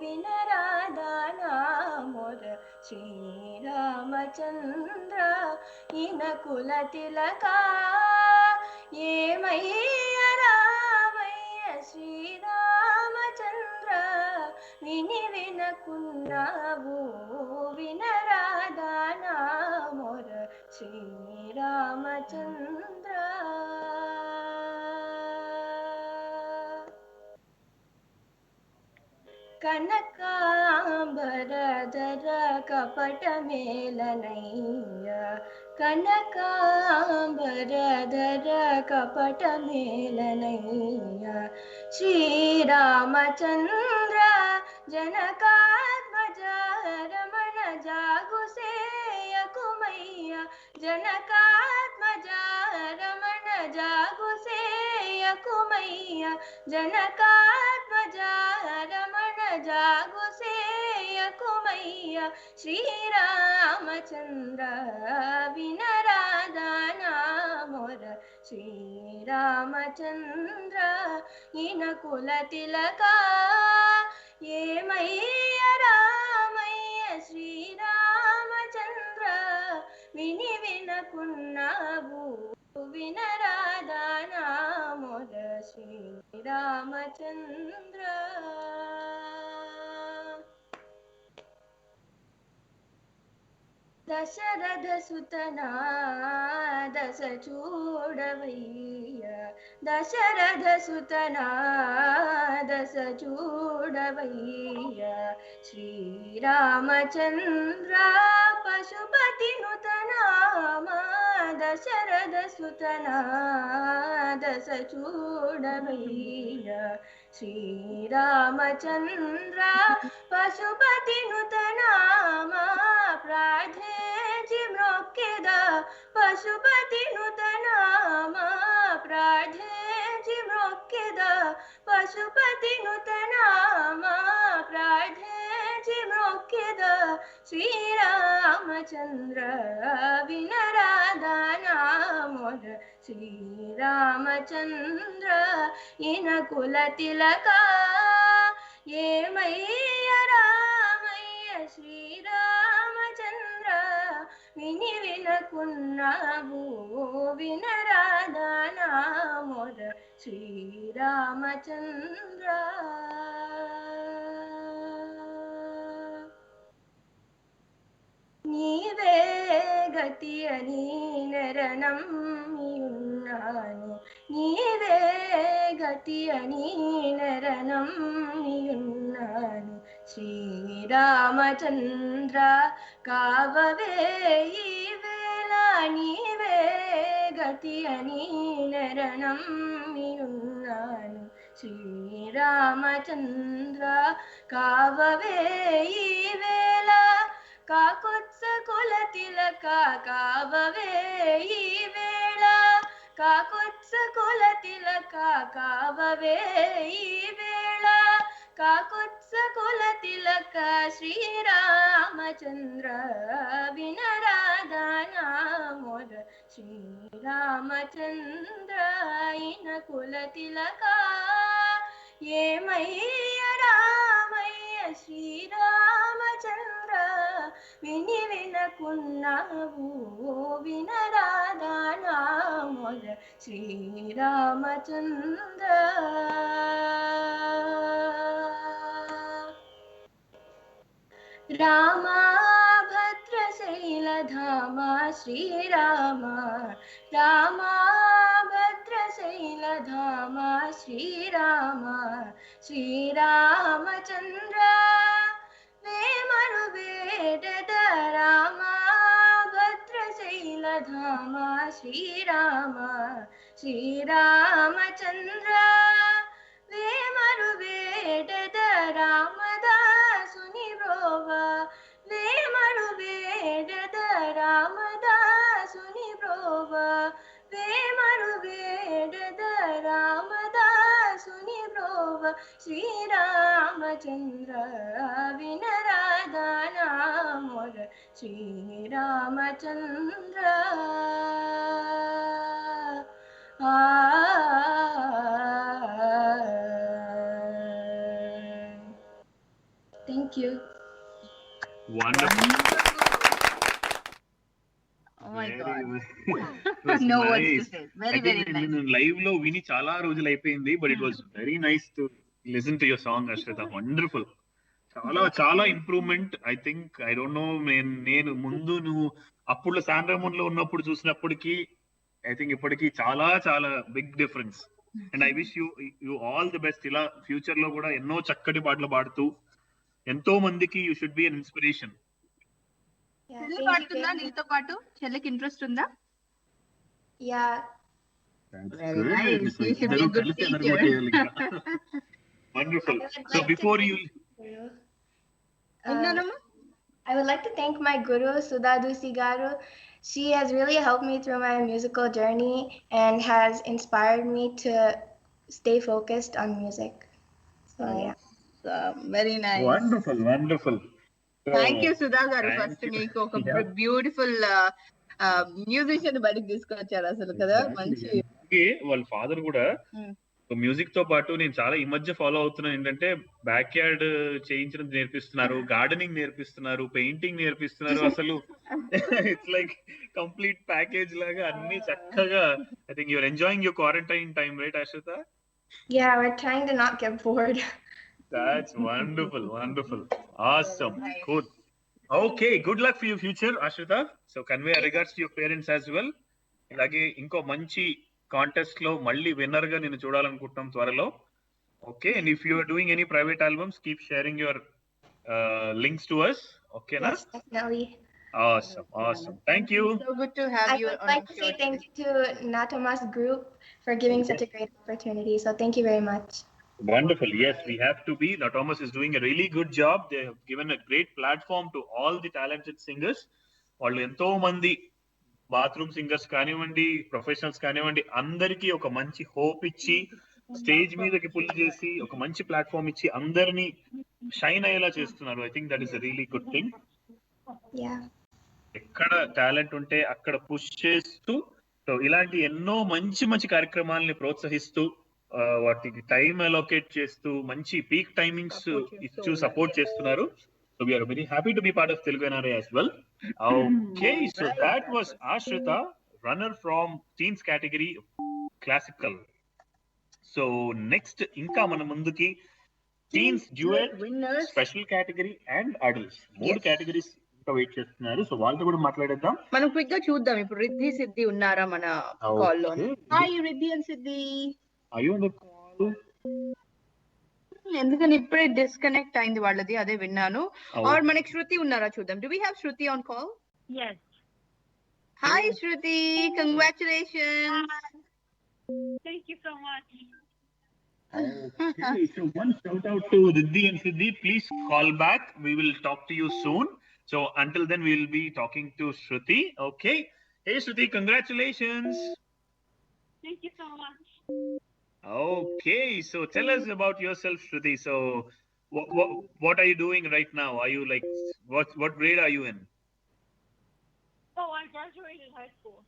వినరాదా నా మొర, శ్రీరామచంద్ర ఇనకుల తిలక ఏమయ్య రామయ్య, శ్రీరామచంద్ర విని వినకున్నావు వినరాదా నా మొర, శ్రీరామచంద్ర. కనకాంబరధర కపట మేలనయ్య, కనకాంబరధర కపట మేలనయ్య, శ్రీరామచంద్ర జనకాత్మజ రమణ జాగుసేయకుమయ్య, జనకాత్మజ రమణ జాగుసేయకుమయ్య, జనకాత్మజ రమణ జాగుసేయకుమయ్య, శ్రీరామచంద్ర వినరాదా నా మొర, శ్రీరామచంద్ర ఇనకుల తిలక ఏమయ్య రామయ్య, శ్రీరామచంద్ర విని వినకున్నావు వినరాదా నా మొర, శ్రీరామచంద్ర. దశరథ సుతనా దశ చూడవయ్య, దశరథ సుతనా దశ చూడవయ్య, శ్రీరామచంద్ర పశుపతి నుతనామా, దశరథ సుతనా దశ చూడవయ్య, శ్రీరామచంద్ర పశుపతి నుతనామా, ప్రార్థించి మ్రొక్కెద పశుపతి నుతనామా, ప్రార్థించి మ్రొక్కెద పశుపతి నుతనామా, ప్రార్థించి మ్రొక్కెద, శ్రీరామచంద్ర వినరాదా నా మొర, శ్రీరామచంద్ర ఇనకుల తిలక ఏమయ్య రామయ్య, శ్రీరామచంద్ర విని వినకున్నావు వినరాదా నా మొర, శ్రీరామచంద్ర. నీవే గతి అని నరనమ్మియున్నాను, నీవే గతి అని నరనమ్మియున్నాను, శ్రీరామచంద్ర కావవే ఈ వేళ, నీవే గతి అని నరనమ్మియున్నాను, శ్రీరామచంద్ర కావవే ఈ వేళ, కాకుత్స కుల తిలక కావవే ఈ వేళ, కాకుత్స కుల తిలక కావవే ఈ వేళ, కాకుత్స కుల తిలక, శ్రీరామచంద్ర వినరాదా నా మొర, శ్రీరామచంద్ర అయిన కుల తిలక ఏమయ్య రామయ్య శ్రీరామచంద్ర విని వినకున్నావు వినరాదా నా మొర శ్రీరామచంద్ర రామ భద్రశైలధామ శ్రీరామ రామ భద్రశైలధామ శ్రీరామ శ్రీరామచంద్ర వేమను వేడద రామ భద్రశైలధామ శ్రీరామ శ్రీరామచంద్ర వేమను వేడద రామదాసుని బ్రోవ వేమను వేడద రామదాసుని బ్రోవ వేమను వేడద రామదాసుని బ్రోవ శ్రీరామచంద్ర వినరాదా నా మొర Sriramachandra Thank you. Wonderful. Oh my Very, God. it was No words to nice. say. I Very, think very nice. నేను లైవ్ లో విని చాలా రోజులు అయిపోయింది, but it was very nice to listen to your song Ashritha. Wonderful. చాలా చాలా improvement. I think I don't know, నేను ముందు నువ్వు అప్పుడు శాన్ రెమోన్ లో ఉన్నప్పుడు చూసినప్పటికీ ఐ థింక్ ఇప్పటికి చాలా చాలా big difference. And I wish you all the best. ఇలా ఫ్యూచర్ లో కూడా ఎన్నో చక్కటి పాటలు పాడుతూ ఎంతో మందికి you should be an inspiration. Yeah, చెల్లి thank you పాడుతుందా very much. నీతో పాటు? చెల్లికి ఇంట్రెస్ట్ ఉందా? Yeah, Very nice. You should be a good teacher. Wonderful. I would So like before to you, Guru. ఉన్నానమ్మా? I would like to thank my guru, Sudha Dusigaru. She has really helped me through my musical journey and has inspired me to stay focused on music. So yeah. Very nice. wonderful. Thank you Sudha గారు. Thank first you. మీకు ఒక Yeah. Beautiful musician బయటకు తీసుకొచ్చారు అసలు కదా. మంచి అలాగే వాళ్ళ ఫాదర్ కూడా Hmm. మ్యూజిక్ తో పాటు నేను చాలా ఈ మధ్య ఫాలో అవుతున్నాను ఏంటంటే బ్యాక్ యార్డ్ చేయించడం నేర్పిస్తున్నారు, గార్డెనింగ్ నేర్పిస్తున్నారు, పెయింటింగ్ నేర్పిస్తున్నారు. అసలు ఇట్స్ లైక్ కంప్లీట్ ప్యాకేజ్ లాగా అన్ని చక్కగా. I think you're enjoying your quarantine time, right Ashritha? Yeah, we're trying to not get bored. That's wonderful. Awesome. Cool. Okay, good luck for your future, Ashrita. So convey our regards to your parents as well. ఇలాగే ఇంకో మంచి contest లో మళ్ళీ winner గా నేను చూడాలనుకుంటున్నాం త్వరలో. Okay, and if you are doing any private albums keep sharing your links to us. ఓకేనా? Yes, definitely. Awesome. Thank you. So good to have I you would on like the to show say thank today. you to Natomas Group for giving such a great opportunity. So thank you very much. Wonderful. Yes, we have to be. The Thomas is doing a really good job. They have given a great platform to all the talented singers. వాళ్ళు ఎంతో మంది bathroom singers కానివ్వండి, professionals కానివ్వండి, అందరికీ ఒక మంచి hope ఇచ్చి stage మీదకి పుల్ చేసి ఒక మంచి ప్లాట్ఫామ్ ఇచ్చి అందరినీ షైన్ అయ్యేలా చేస్తున్నారు. I think that is a really good thing. Yeah. ఎక్కడ టాలెంట్ ఉంటే అక్కడ పుష్ చేస్తూ, సో ఇలాంటి ఎన్నో మంచి మంచి కార్యక్రమాలని ప్రోత్సహిస్తూ వాటికి టైం అలోకేట్ చేస్తూ మంచి పీక్ టైమింగ్స్ ఇస్తూ సపోర్ట్ చేస్తున్నారు. So we're very happy to be part of Telugu NRI as well. Okay, so that was Ashrita, runner from teens category classical. So next ఇంకా మన ముందుకి teens duet, Winners. Special category and adults, 3 categories ఇంకా wait చేస్తున్నారు. So వాళ్ళతో కూడా మాట్లాడేద్దాం. మనం quick గా చూద్దాం. ఇప్పుడు రిద్ధి సిద్ధి ఉన్నారా మన కాల్ లో? Hi Riddhi and Siddhi. Are you on the call? ఎందుకని ఇప్పుడే డిస్కనెక్ట్ అయింది వాళ్ళది, అదే విన్నాను. ఆర్ మనకి శృతి ఉన్నారా చూద్దాం. Do we have Shruti on call? Yes. Hi Shruti, congratulations. Thank you so much. Okay, so one shout out to Riddhi and Siddhi. Please call back. We will talk to you soon. So until then, we will be talking to Shruti. Okay. Hey Shruti, congratulations. Thank you so much. Okay, so tell us about yourself, Shruti. So what are you doing right now? Are you like, what grade are you in? Oh, I graduated high school.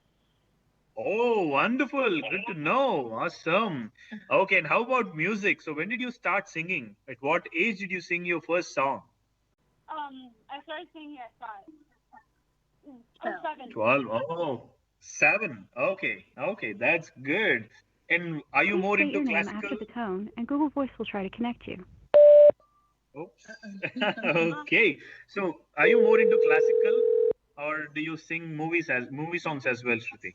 Oh, wonderful. Good to know. Awesome. Okay, and how about music? So when did you start singing? At what age did you sing your first song? I started singing at 5 or 7. 12. Oh, 7. Okay. Okay, that's good. And are you Please more state into your name classical? after the tone, and Google Voice will try to connect you. Oops. Okay. So are you more into classical or do you sing movie songs as well, Shruti?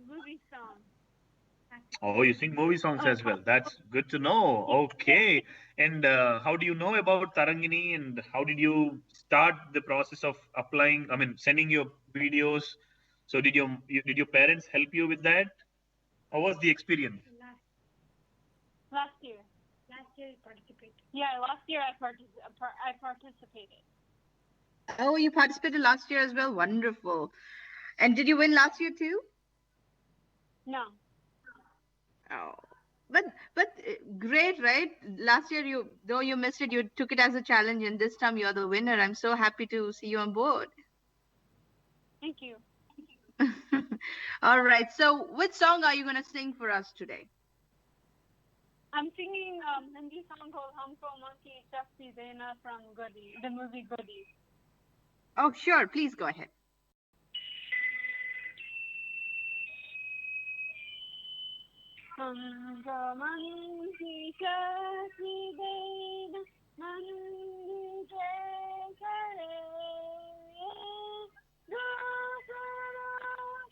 Movie song. Oh, you sing movie songs as well. That's good to know. Okay. And how do you know about Tarangini and how did you start the process of applying, sending your videos? So did your parents help you with that? How was the experience? Last year. Last year you participated. Yeah, last year I participated. Oh, you participated last year as well. Wonderful. And did you win last year too? No. Oh, but great, right? Last year though you missed it, you took it as a challenge, and this time you're the winner. I'm so happy to see you on board. Thank you. All right. So, which song are you gonna sing for us today? I'm singing Hindi song called Humko Monkey Shakti Dena from Goody, the movie Goody. Oh, sure. Please go ahead. Humko Monkey Shakti Dena Mandi Kare दूसरों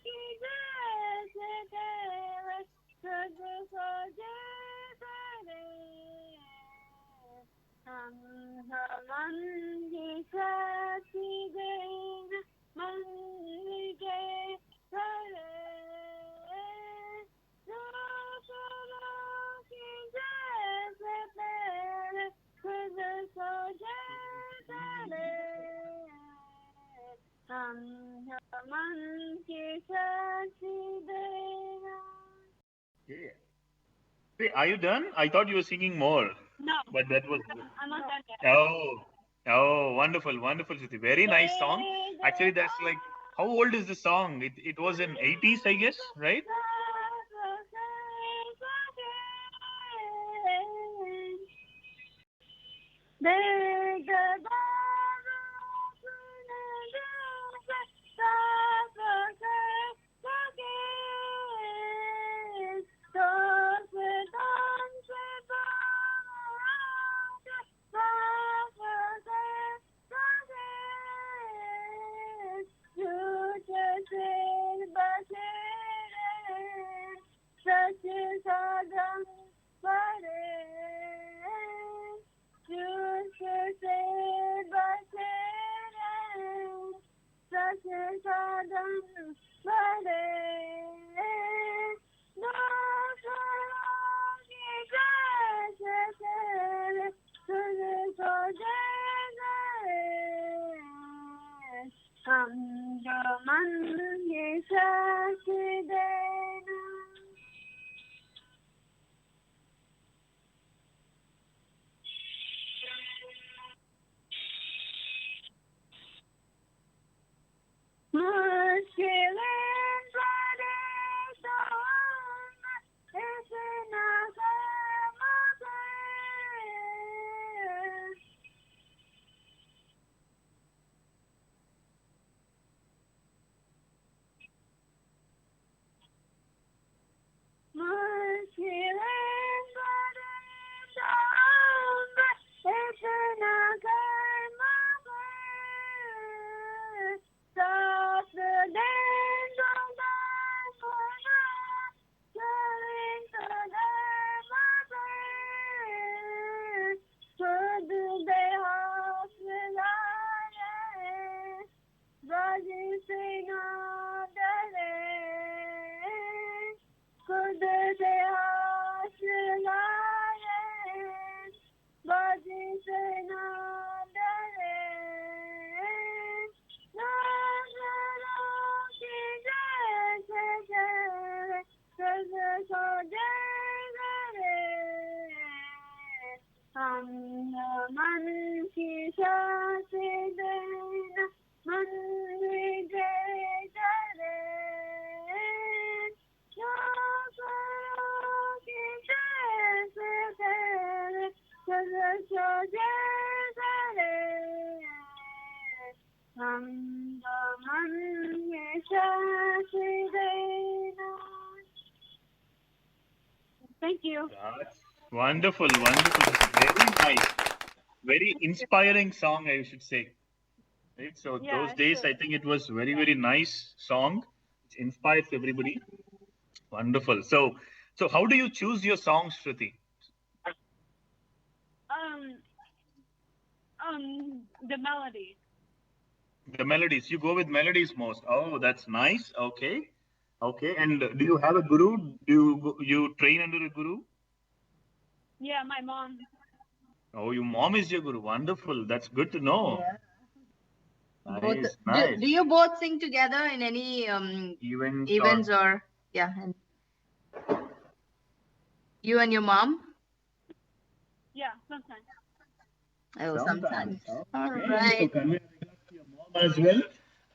की जैसे तेरे तुझको जैसे हम मन की शक्ति देना मन के करे दूसरों की जैसे तेरे तुझको जैसे हम मन की शक्ति देना. Yeah. Hey, are you done? I thought you were singing more. No. But that was I'm not done yet. Oh, wonderful, wonderful, Shruti. Very nice song. Actually, that's like, how old is the song? It was in 80s, I guess, right? Thank you. That's wonderful, wonderful. Very nice. Very inspiring song, I should say. Right? So Yeah, those days, sure. I think it was very, very nice song. It inspires everybody. Wonderful. So how do you choose your songs, Shruti? The melody. The melodies. You go with melodies most. Oh, that's nice. Okay. Okay. And do you have a guru? Do you train under a guru? Yeah, my mom. Oh, your mom is your guru. Wonderful. That's good to know. Yeah. Nice, nice. Do you both sing together in any events or yeah? And you and your mom? Yeah, sometimes. Oh, sometimes. All Okay. right. So convey regards to your mom as well.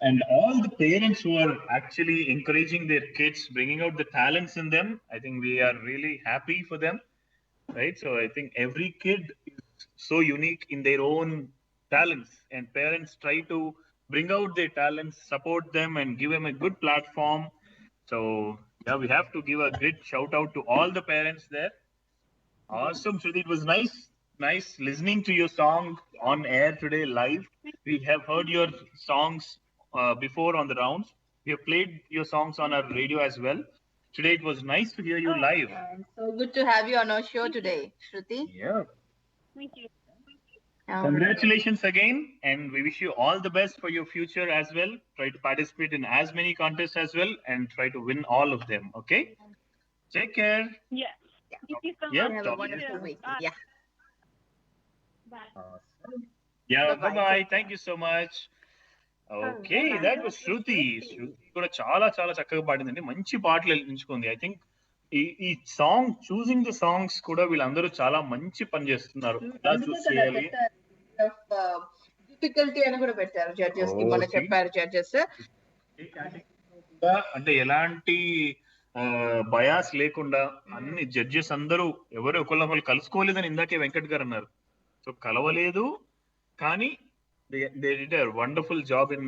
And all the parents who are actually encouraging their kids, bringing out the talents in them, I think we are really happy for them, right? So I think every kid is so unique in their own talents, and parents try to bring out their talents, support them, and give them a good platform. So yeah, we have to give a great shout out to all the parents there. Awesome, Shruti. It was nice listening to your song on air today live. We have heard your songs before on the rounds. We have played your songs on our radio as well. Today it was nice to hear you live. So good to have you on our show today, Shruti. Yeah. Thank you. Congratulations again, and we wish you all the best for your future as well. Try to participate in as many contests as well, and try to win all of them. Okay. Take care. Yeah. Thank you so Yep. much. Have a wonderful week. Yeah. Bye. Yeah. Bye-bye. Bye. Thank you so much. Okay that was Shruti కూడా చాలా చాలా చక్కగా పాడిందండి. మంచి పాటలు ఎంచుకుంది. I think ఈ song choosing the songs కూడా వీళ్ళందరూ చాలా మంచి పని చేస్తున్నారు. ఎలా చూస్ చేయాలి డిఫికల్టీ అని కూడా పెట్టారు జడ్జెస్ కి. మొన్న చెప్పారు జడ్జెస్ అంటే ఎలాంటి బయాస్ లేకుండా అన్ని జడ్జెస్ అందరూ ఎవరు ఒకళ్ళు కలుసుకోలేదని ఇందాకే వెంకట్ గారు అన్నారు. సో కలవలేదు, కానీ they did a wonderful job in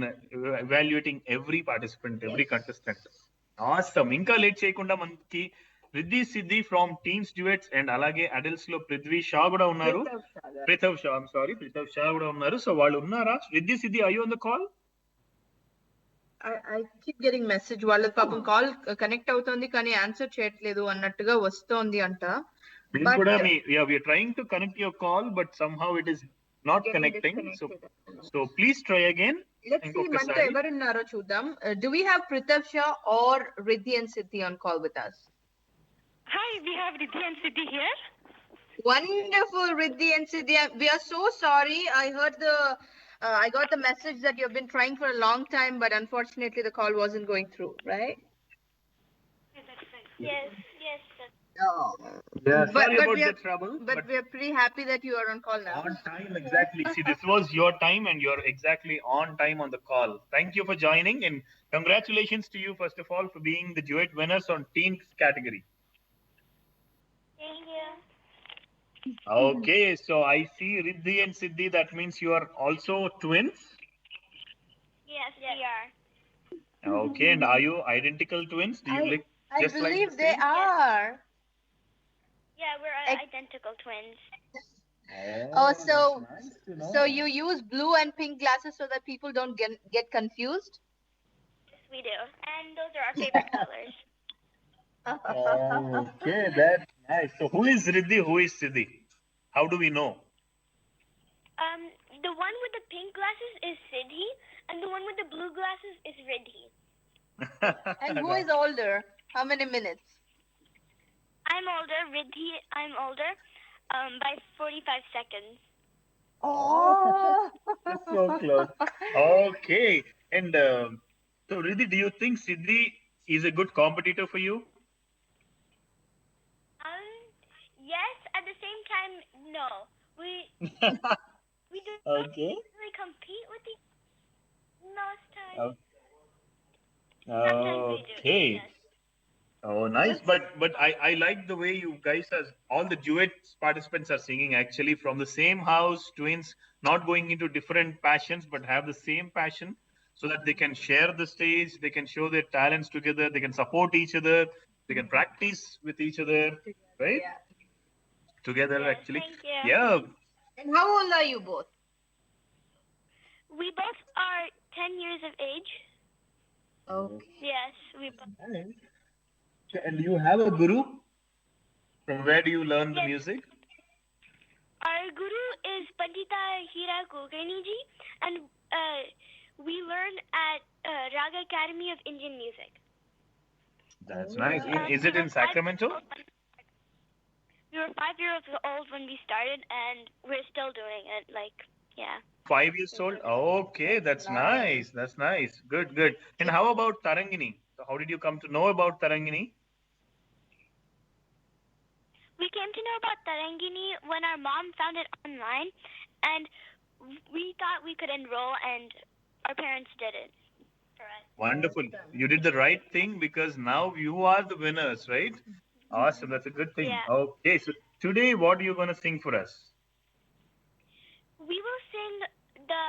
evaluating every participant, every contestant. Awesome. ఇంకా లేట్ చేయకుండా మనకి రిద్ధి సిద్ధి ఫ్రమ్ టీన్స్ డ్యూయట్స్ అండ్ అలాగే అడల్ట్స్ లో పృథ్వీ షా కూడా ఉన్నారు. ప్రితవ్ షా కూడా ఉన్నారు. సో వాళ్ళు ఉన్నారా? రిద్ధి సిద్ధి, are you on the call? I keep getting message వాళ్ళ పాపం కాల్ కనెక్ట్ అవుతుంది కానీ ఆన్సర్ చేయట్లేదు అన్నట్టుగా వస్తోంది అంట. మేము కూడా we are trying to connect your call but somehow it is not connecting. So please try again. Let's see మనతో ఎవరున్నారో చూద్దాం. Do we have Pritham Shah or Riddhi and Siddhi on call with us? Hi, we have Riddhi and Siddhi here. Wonderful, Riddhi and Siddhi. We are so sorry. I got the message that you've been trying for a long time, but unfortunately the call wasn't going through, right? Yes. Oh. Yeah, sorry about we the are, trouble. But we are pretty happy that you are on call now. On time, exactly. See, this was your time and you're exactly on time on the call. Thank you for joining and congratulations to you, first of all, for being the duet winners on teens category. Thank you. Okay, so I see Riddhi and Siddhi. That means you are also twins? Yes, we are. Okay, and are you identical twins? Do you look I just believe like they are. Yeah, we're identical twins. Oh, that's nice to know. so you use blue and pink glasses so that people don't get confused? Yes, we do. And those are our favorite colors. Okay, that's nice. So who is Riddhi? Who is Siddhi? How do we know? The one with the pink glasses is Siddhi, and the one with the blue glasses is Riddhi. And who is older? How many minutes? I'm older, Riddhi. I'm older, by 45 seconds. Oh, That's so close. Okay, and so Riddhi, do you think Siddhi is a good competitor for you? Yes. At the same time, no. We do not really compete with each most times. Okay. Oh, nice. But I like the way you guys are, all the duet participants are singing actually from the same house, twins, not going into different passions, but have the same passion so that they can share the stage, they can show their talents together, they can support each other, they can practice with each other, right? Yeah. Together, Yes, actually. thank you. Yeah. And how old are you both? We both are 10 years of age. Okay. Yes, we both. Nice. And you have a guru? From where do you learn the Yes. music? Our guru is Pandita Hira Kulkarni ji, and we learn at Raga Academy of Indian Music. That's nice. Is it in Sacramento? We were 5 years old when we started, and we're still doing it. Yeah. 5 years old? Okay, that's nice. That's nice. Good, good. And how about Tarangini? So how did you come to know about Tarangini? We came to know about Tarangini when our mom found it online, and we thought we could enroll, and our parents did it for us. Wonderful. You did the right thing because now you are the winners, right? Awesome. That's a good thing. Yeah. Okay, so today what are you going to sing for us? We will sing the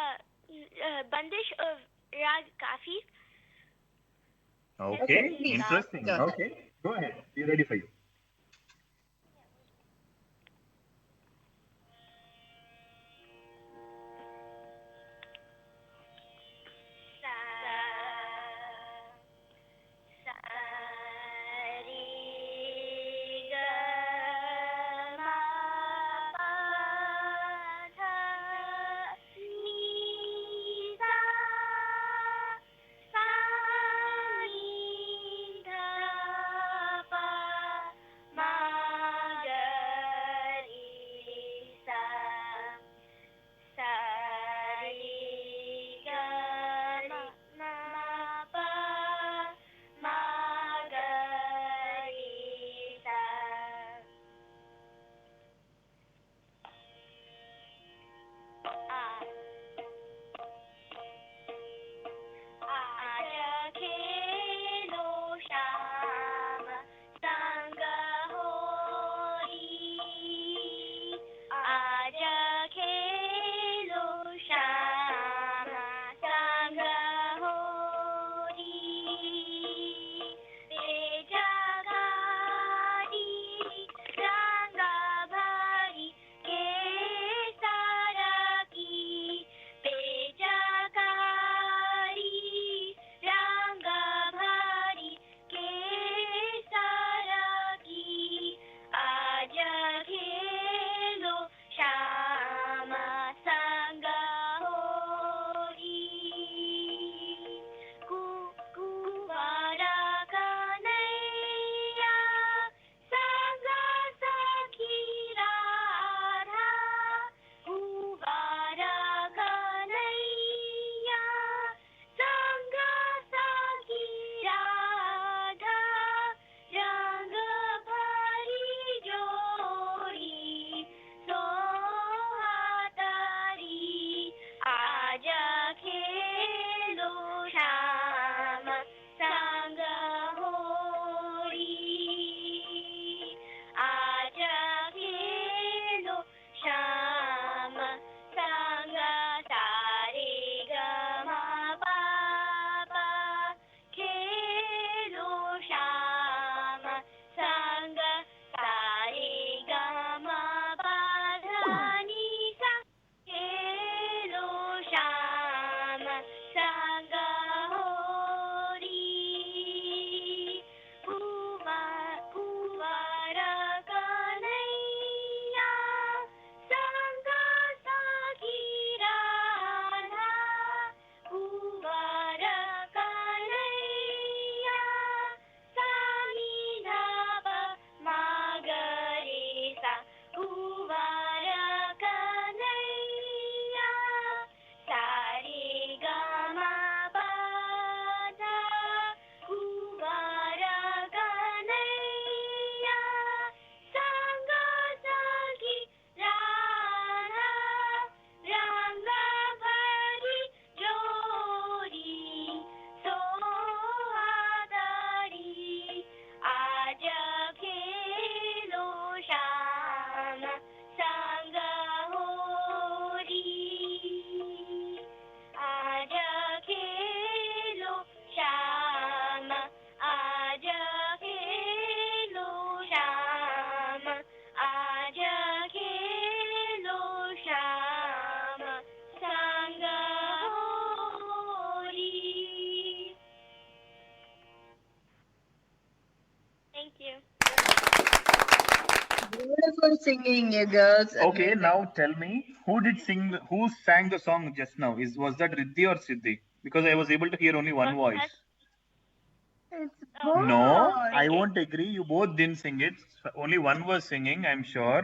Bandish of Rag Kafi. Okay, please. interesting. Go ahead. Okay, go ahead. We're ready for you. you. Beautiful singing, you girls. Okay, now tell me, who sang the song just now? Was that Riddhi or Siddhi? Because I was able to hear only one Was voice. It's Oh. both. No, I won't agree. You both didn't sing it. Only one was singing, I'm sure.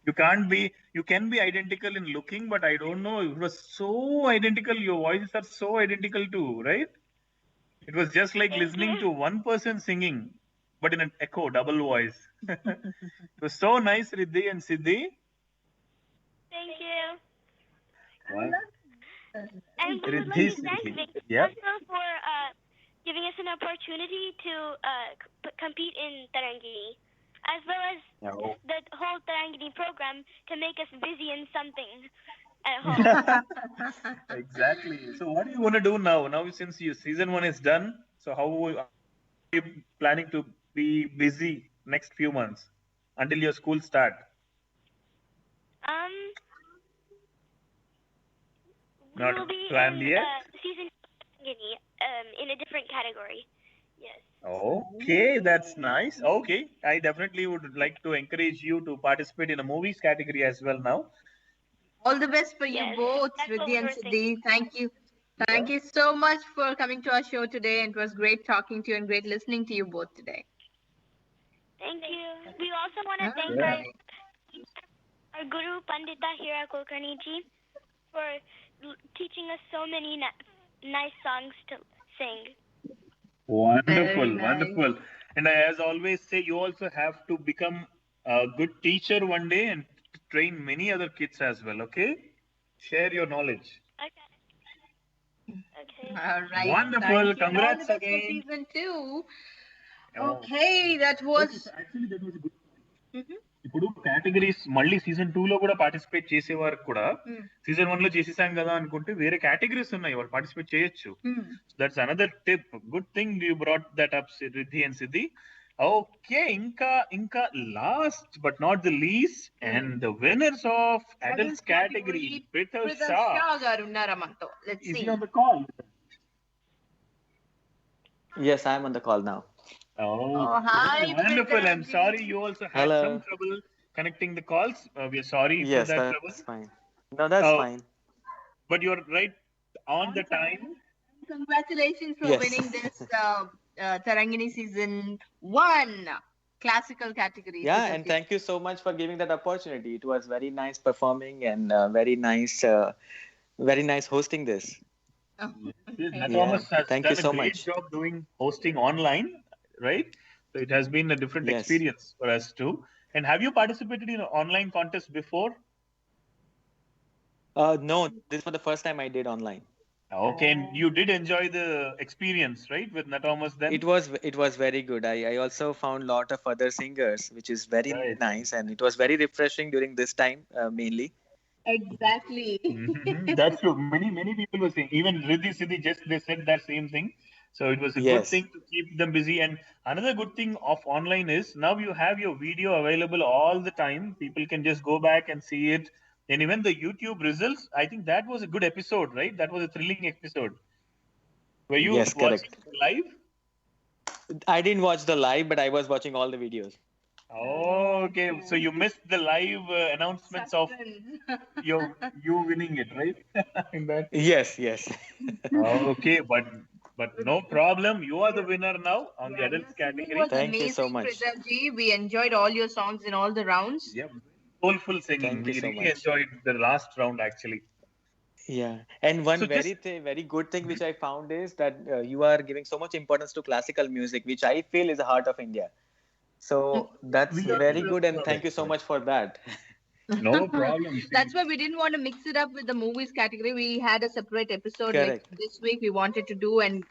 You can be identical in looking, but I don't know. It was so identical. Your voices are so identical too, right? It was just like Thank listening you. to one person singing, but in an echo, double voice. It was so nice, Riddhi and Siddhi. Thank you. Wow. And we would like Riddhi, to thank Siddhi. Vic Yeah. also for giving us an opportunity to compete in Tarangini, as well as Oh. the whole Tarangini program to make us busy in something at home. Exactly. So what do you want to do now? Now since your season 1 is done, so how are you planning to be busy next few months until your school start? Not We'll be planned in yet? season Tarangini in a different category. Yes. Okay, that's nice. Okay, I definitely would like to encourage you to participate in a movies category as well now. All the best for you Yes, both, that's what Riddhi we and were Siddhi. Thank you. Thank you so much for coming to our show today. It was great talking to you and great listening to you both today. Thank you. We also want to thank our Guru Pandita Hira Kulkarni ji for teaching us so many nice songs to sing. Wonderful, wonderful. And I, as always say, you also have to become a good teacher one day and train many other kids as well. Okay, share your knowledge. Okay. All right. Wonderful. Thank you. Congrats All the best again. for season 2. Oh. Okay, that was. Actually, that was a good. ఇప్పుడు categories మళ్ళీ season 2 లో కూడా participate చేసే వారు కూడా season 1 లో చేసేసాం కదా అనుకుంటే వేరే కేటగిరీస్ ఉన్నాయి, వాళ్ళు పార్టిసిపేట్ చేయొచ్చు. That's another tip. Good thing you brought that up, Riddhi and Siddhi. Okay, ఇంకా last but not the least and the winners of adults category Pritav Shah గారు ఉన్నారా మనతో? Let's see. Is he on the call? Yes, I am on the call now. Oh, hi, wonderful. I'm Pritham. sorry you also had Hello. some trouble connecting the calls. We are sorry Yes, for that that's trouble. fine. No, that's fine. But you're right on the time. Congratulations for Yes. winning this Tarangini season 1 classical category. Yeah, Pritham and ji. thank you so much for giving that opportunity. It was very nice performing and very nice hosting this. Thomas has thank done you a so great much. job doing hosting online, right? So it has been a different Yes. experience for us too. And have you participated in an online contest before? No, this was the first time I did online. Okay, and you did enjoy the experience, right, with Natomas then? It was very good. I also found a lot of other singers, which is very Right. nice, and it was very refreshing during this time mainly. Exactly. That's true. Many people were saying, even Riddhi Siddhi, they said that same thing. So it was a good Yes. thing to keep them busy. And another good thing of online is now you have your video available all the time. People can just go back and see it. And even the YouTube results, I think that was a good episode, right? That was a thrilling episode. Were you Yes, watching correct. live? I didn't watch the live, but I was watching all the videos. Oh, okay. So you missed the live announcements of you winning it, right? In that. Yes. Okay, but no problem. You are the winner now on the adults It category. was Thank you so amazing, much. Pritham ji. We enjoyed all your songs in all the rounds. Yeah, soulful singing. Thank you We so really much. enjoyed the last round actually. Yeah, and one So very good thing which I found is that you are giving so much importance to classical music, which I feel is the heart of India. So that's We are very the good, and best thank you so much for that. No problem. That's why we didn't want to mix it up with the movies category. We had a separate episode like Correct. this week. We wanted to do and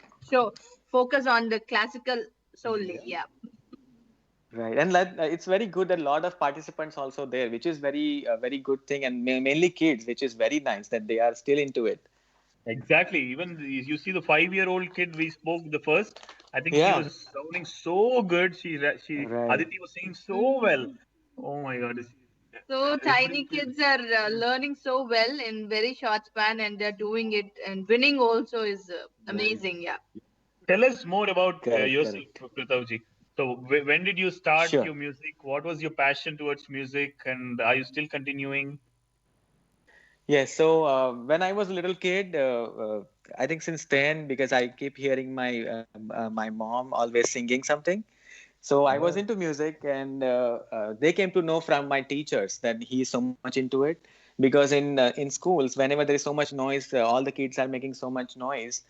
focus on the classical solely. Yeah. Right, and it's very good that a lot of participants also there, which is very good thing, and mainly kids, which is very nice that they are still into it. Exactly. Even you see the 5-year-old kid we spoke the first. I think Yeah. she was sounding so good. She Right. Aditi was singing so well. Oh my God. So tiny kids are learning so well in very short span, and they're doing it and winning also is amazing. Yeah. Tell us more about Correct, yourself, Prithavji. So when did you start Sure. your music? What was your passion towards music, and are you still continuing? Yes, so when I was a little kid, I think since then, because I keep hearing my mom always singing something. So I was into music, and they came to know from my teachers that he is so much into it. Because in schools, whenever there is so much noise, all the kids are making so much noise.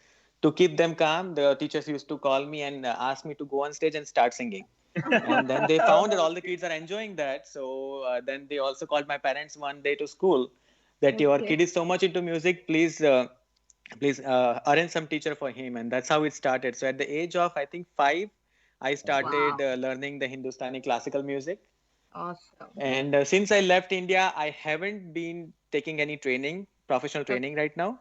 To keep them calm, the teachers used to call me and ask me to go on stage and start singing. And then they found that all the kids are enjoying that. So then they also called my parents one day to school that your kid is so much into music. Please arrange some teacher for him, and that's how it started. So at the age of I think 5, I started learning the Hindustani classical music. Awesome. And since I left India, I haven't been taking any training, professional training right now.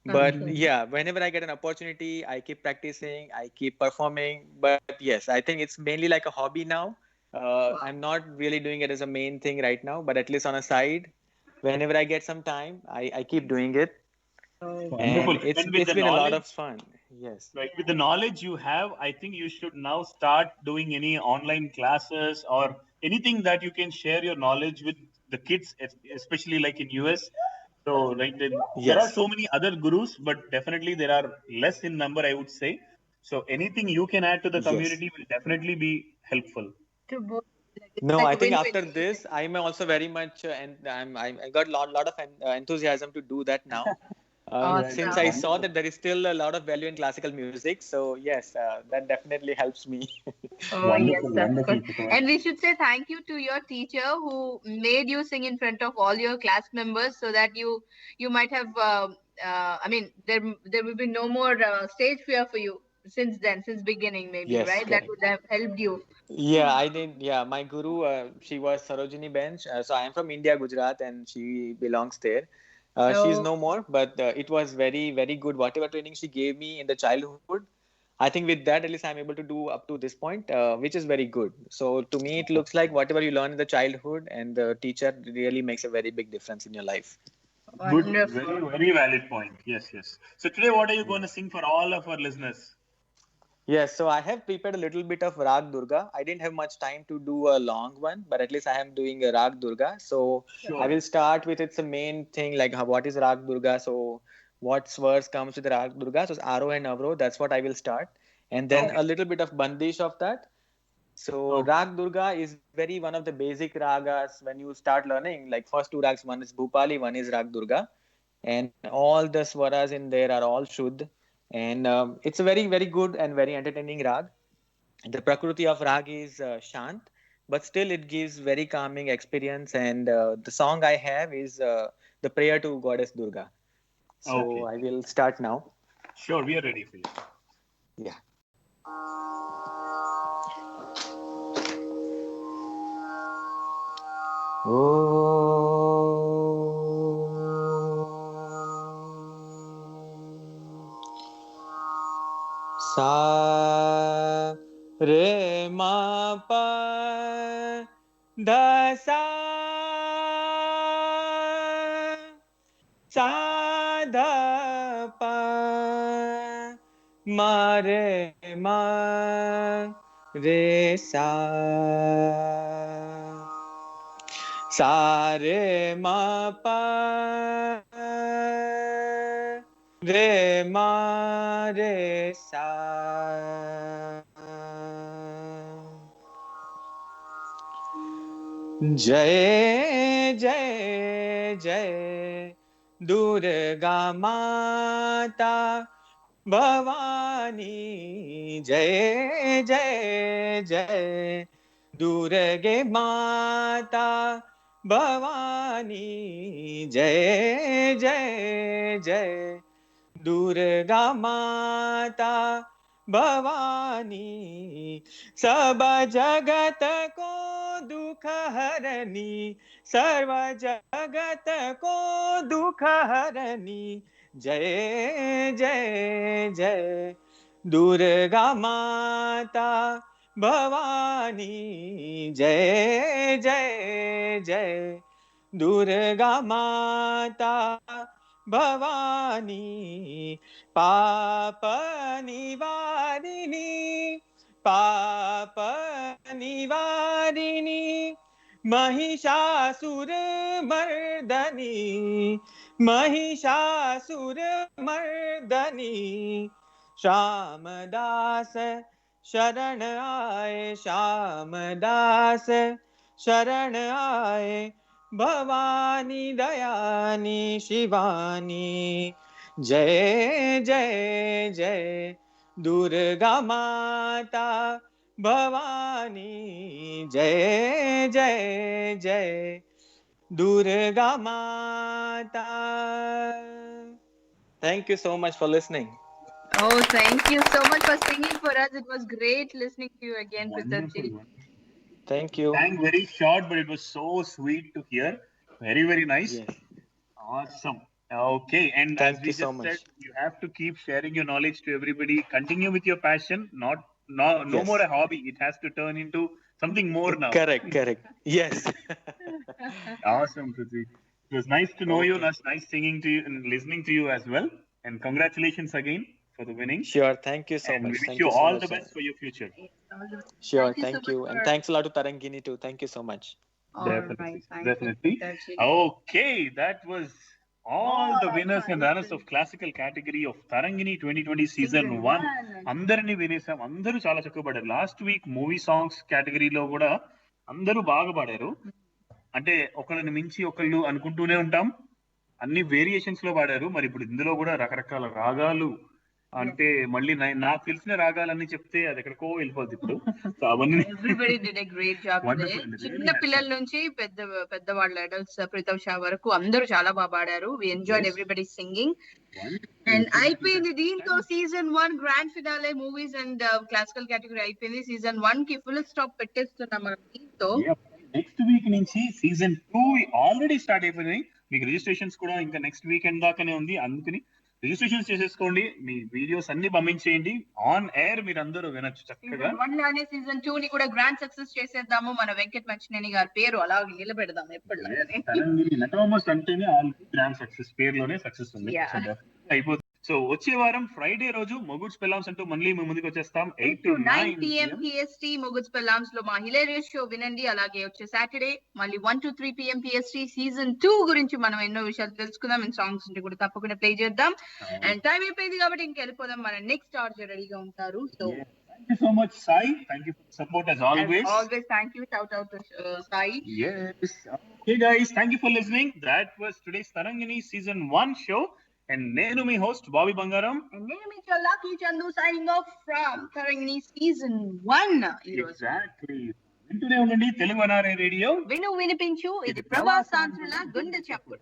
But yeah, whenever I get an opportunity, I keep practicing, I keep performing. But yes, I think it's mainly like a hobby now. I'm not really doing it as a main thing right now, but at least on a side, whenever I get some time, I keep doing it. Wonderful. And it's And with the been a lot knowledge, of fun. Yes. right, with the knowledge you have, I think you should now start doing any online classes or anything that you can share your knowledge with the kids, especially like in US. So like there are so many other gurus, but definitely there are less in number, I would say. So anything you can add to the Yes. community will definitely be helpful. To both. It's No, like I a think win-win. after this, I'm also very much, and I got lot of enthusiasm to do that now. Since I saw that there is still a lot of value in classical music, so yes, that definitely helps me. Oh, yes, of course. And we should say thank you to your teacher who made you sing in front of all your class members, so that you might have. I mean, there will be no more stage fear for you since beginning, maybe, Yes, right? That correct. would have helped you. Yeah, I did. Yeah, my guru, she was Sarojini Bench. So I am from India, Gujarat, and she belongs there. She's Oh, no more, but it was very, very good. Whatever training she gave me in the childhood, I think with that, at least I'm able to do up to this point, which is very good. So to me, it looks like whatever you learn in the childhood and the teacher really makes a very big difference in your life. Good, wonderful. very, very valid point. Yes, yes. So today, what are you going to sing for all of our listeners? Yes, so I have prepared a little bit of Rag Durga. I didn't have much time to do a long one, but at least I am doing a Rag Durga. So I will start with its main thing, like what is Rag Durga. So what swars comes with Rag Durga. So it's Aro and Avro. That's what I will start, and then a little bit of Bandish of that. So Rag Durga is very one of the basic ragas when you start learning. Like first two rags, one is Bhupali, one is Rag Durga, and all the swaras in there are all Shuddh. And it's a very, very good and very entertaining rag. The prakriti of rag is shant, but still it gives very calming experience. And the song I have is the prayer to Goddess Durga. So I will start now. Sure, we are ready for you. Yeah. Sa re ma pa da sa sa da pa ma re sa sa re ma pa re ma re sa. जय जय जय दुर्गा माता भवानी जय जय जय दुर्गे माता भवानी जय जय जय दुर्गा माता भवानी सब जगत को दुख हरनी सर्व जगत को दुख हरनी जय जय जय दुर्गा माता भवानी जय जय जय दुर्गा माता भवानी पाप निवारिणी पाप निवारिणी महिषासुर मर्दनी महिषासुर मर्दनी श्यामदास शरण आए श्यामदास शरण आए भवानी दयानी शिवानी जय जय जय दुर्गा माता भवानी जय जय जय दुर्गा माता. Thank you so much for listening. Oh, thank you so much for singing for us. It was great listening to you again, Prithabji. Thank you. Sang very short, but it was so sweet to hear. Very, very nice. Yes. Awesome. Okay, and Thank as we you so just much. said, you have to keep sharing your knowledge to everybody. Continue with your passion. No Yes. more a hobby. It has to turn into something more now. Correct. Yes. Awesome, Prithvi. It was nice to know you. Okay. Nice singing to you and listening to you as well. And congratulations again for the winning. Sure. Thank you so And much. we wish Thank you you so all much, the best sir. for your future. Sure. Thank you so Thank you. much And for- thanks a lot to Tarangini too. Thank you so much. All Definitely. right, thank Definitely. you, Prithabji. Okay, that was all the winners and runners of classical category of Tarangini 2020 season 1. అందరిని వినేసాం. అందరూ చాలా చక్కగా పాడారు. Last week movie songs కేటగిరీలో కూడా అందరూ బాగా పాడారు. అంటే ఒకళ్ళని మించి ఒకళ్ళు అనుకుంటూనే ఉంటాం. అన్ని వేరియేషన్స్ లో పాడారు. మరి ఇప్పుడు ఇందులో కూడా రకరకాల రాగాలు అంటే మళ్ళీ నాకు తెలిసిన రాగాలన్నీ చెప్తే అది ఎక్కడికో వెళ్ళిపోద్ది ఇప్పుడు. సో అవన్నీ Everybody did a great job today. Wonderful. చిన్న పిల్లల నుంచి పెద్దవాళ్ళ అడల్ట్స్ ప్రీతవ్ షా వరకు అందరూ చాలా బాగా పాడారు. We enjoyed everybody singing. And అయిపోయింది దీంతో season 1 grand finale movies and classical category అయిపోయింది. సీజన్ 1 కి ఫుల్ స్టాప్ పెట్టేస్తున్నాం మనం దీంతో. నెక్స్ట్ వీక్ నుంచి సీజన్ 2 ఆల్రెడీ స్టార్ట్ అయిపోయినాయి. మీకు రిజిస్ట్రేషన్స్ కూడా ఇంకా నెక్స్ట్ వీకెండ్ దాకానే ఉంది. అందుకని రిజిస్ట్రేషన్స్ చేసేసుకోండి. మీ వీడియోస్ అన్ని పంపించేయండి. ఆన్ ఎయిర్ మీరు అందరూ వినొచ్చు చక్కగా. సీజన్ 1 లానే సీజన్ 2 ని కూడా గ్రాండ్ సక్సెస్ చేసేద్దాము. మన వెంకట్ మంచినేని గారి పేరు అలాగే నిలబెడదాం ఎప్పటిలాగానే. తెలంగాణ నటోమస్ అంటేనే ఆల్ గ్రాండ్ సక్సెస్ పేరులోనే సక్సెస్ ఉంది. Yeah. అయిపోతుంది. సో వచ్చే వారం ఫ్రైడే రోజు మొగుడ్స్ పెళ్ళామ్స్ అంటూ మళ్ళీ మీ ముందుకు వచ్చేస్తాం 8 to 9 PM PST మొగుడ్స్ పెళ్ళామ్స్ లో మా హిలేరియస్ షో వినండి. అలాగే వచ్చే సాటర్డే మళ్ళీ 1 to 3 PM PST సీజన్ 2 గురించి మనం ఎన్నో విషయాలు తెలుసుకుందాం. అండ్ సాంగ్స్ ఉంటే కూడా తప్పకుండా ప్లే చేద్దాం. అండ్ టైం అయిపోయింది కాబట్టి ఇంకా వెళ్ళిపోదాం. మన నెక్స్ట్ ఆర్జర్ రెడీగా ఉంటారు. So Thank you so much, Sai. Thank you for the support as always. thank you. Shout out to Sai. Yes. Okay, guys. Thank you for listening. That was today's Tarangini season 1 show. And నేను మీ host Bobby Bangaram. And నేను మీ Lucky Chandu signing off from Tarangini season 1. Exactly. వింటూనే ఉండండి Telugu NRI radio. విను వినిపించు ఇది ప్రభాస్ ఆంధ్రుల గుండె చప్పుడు.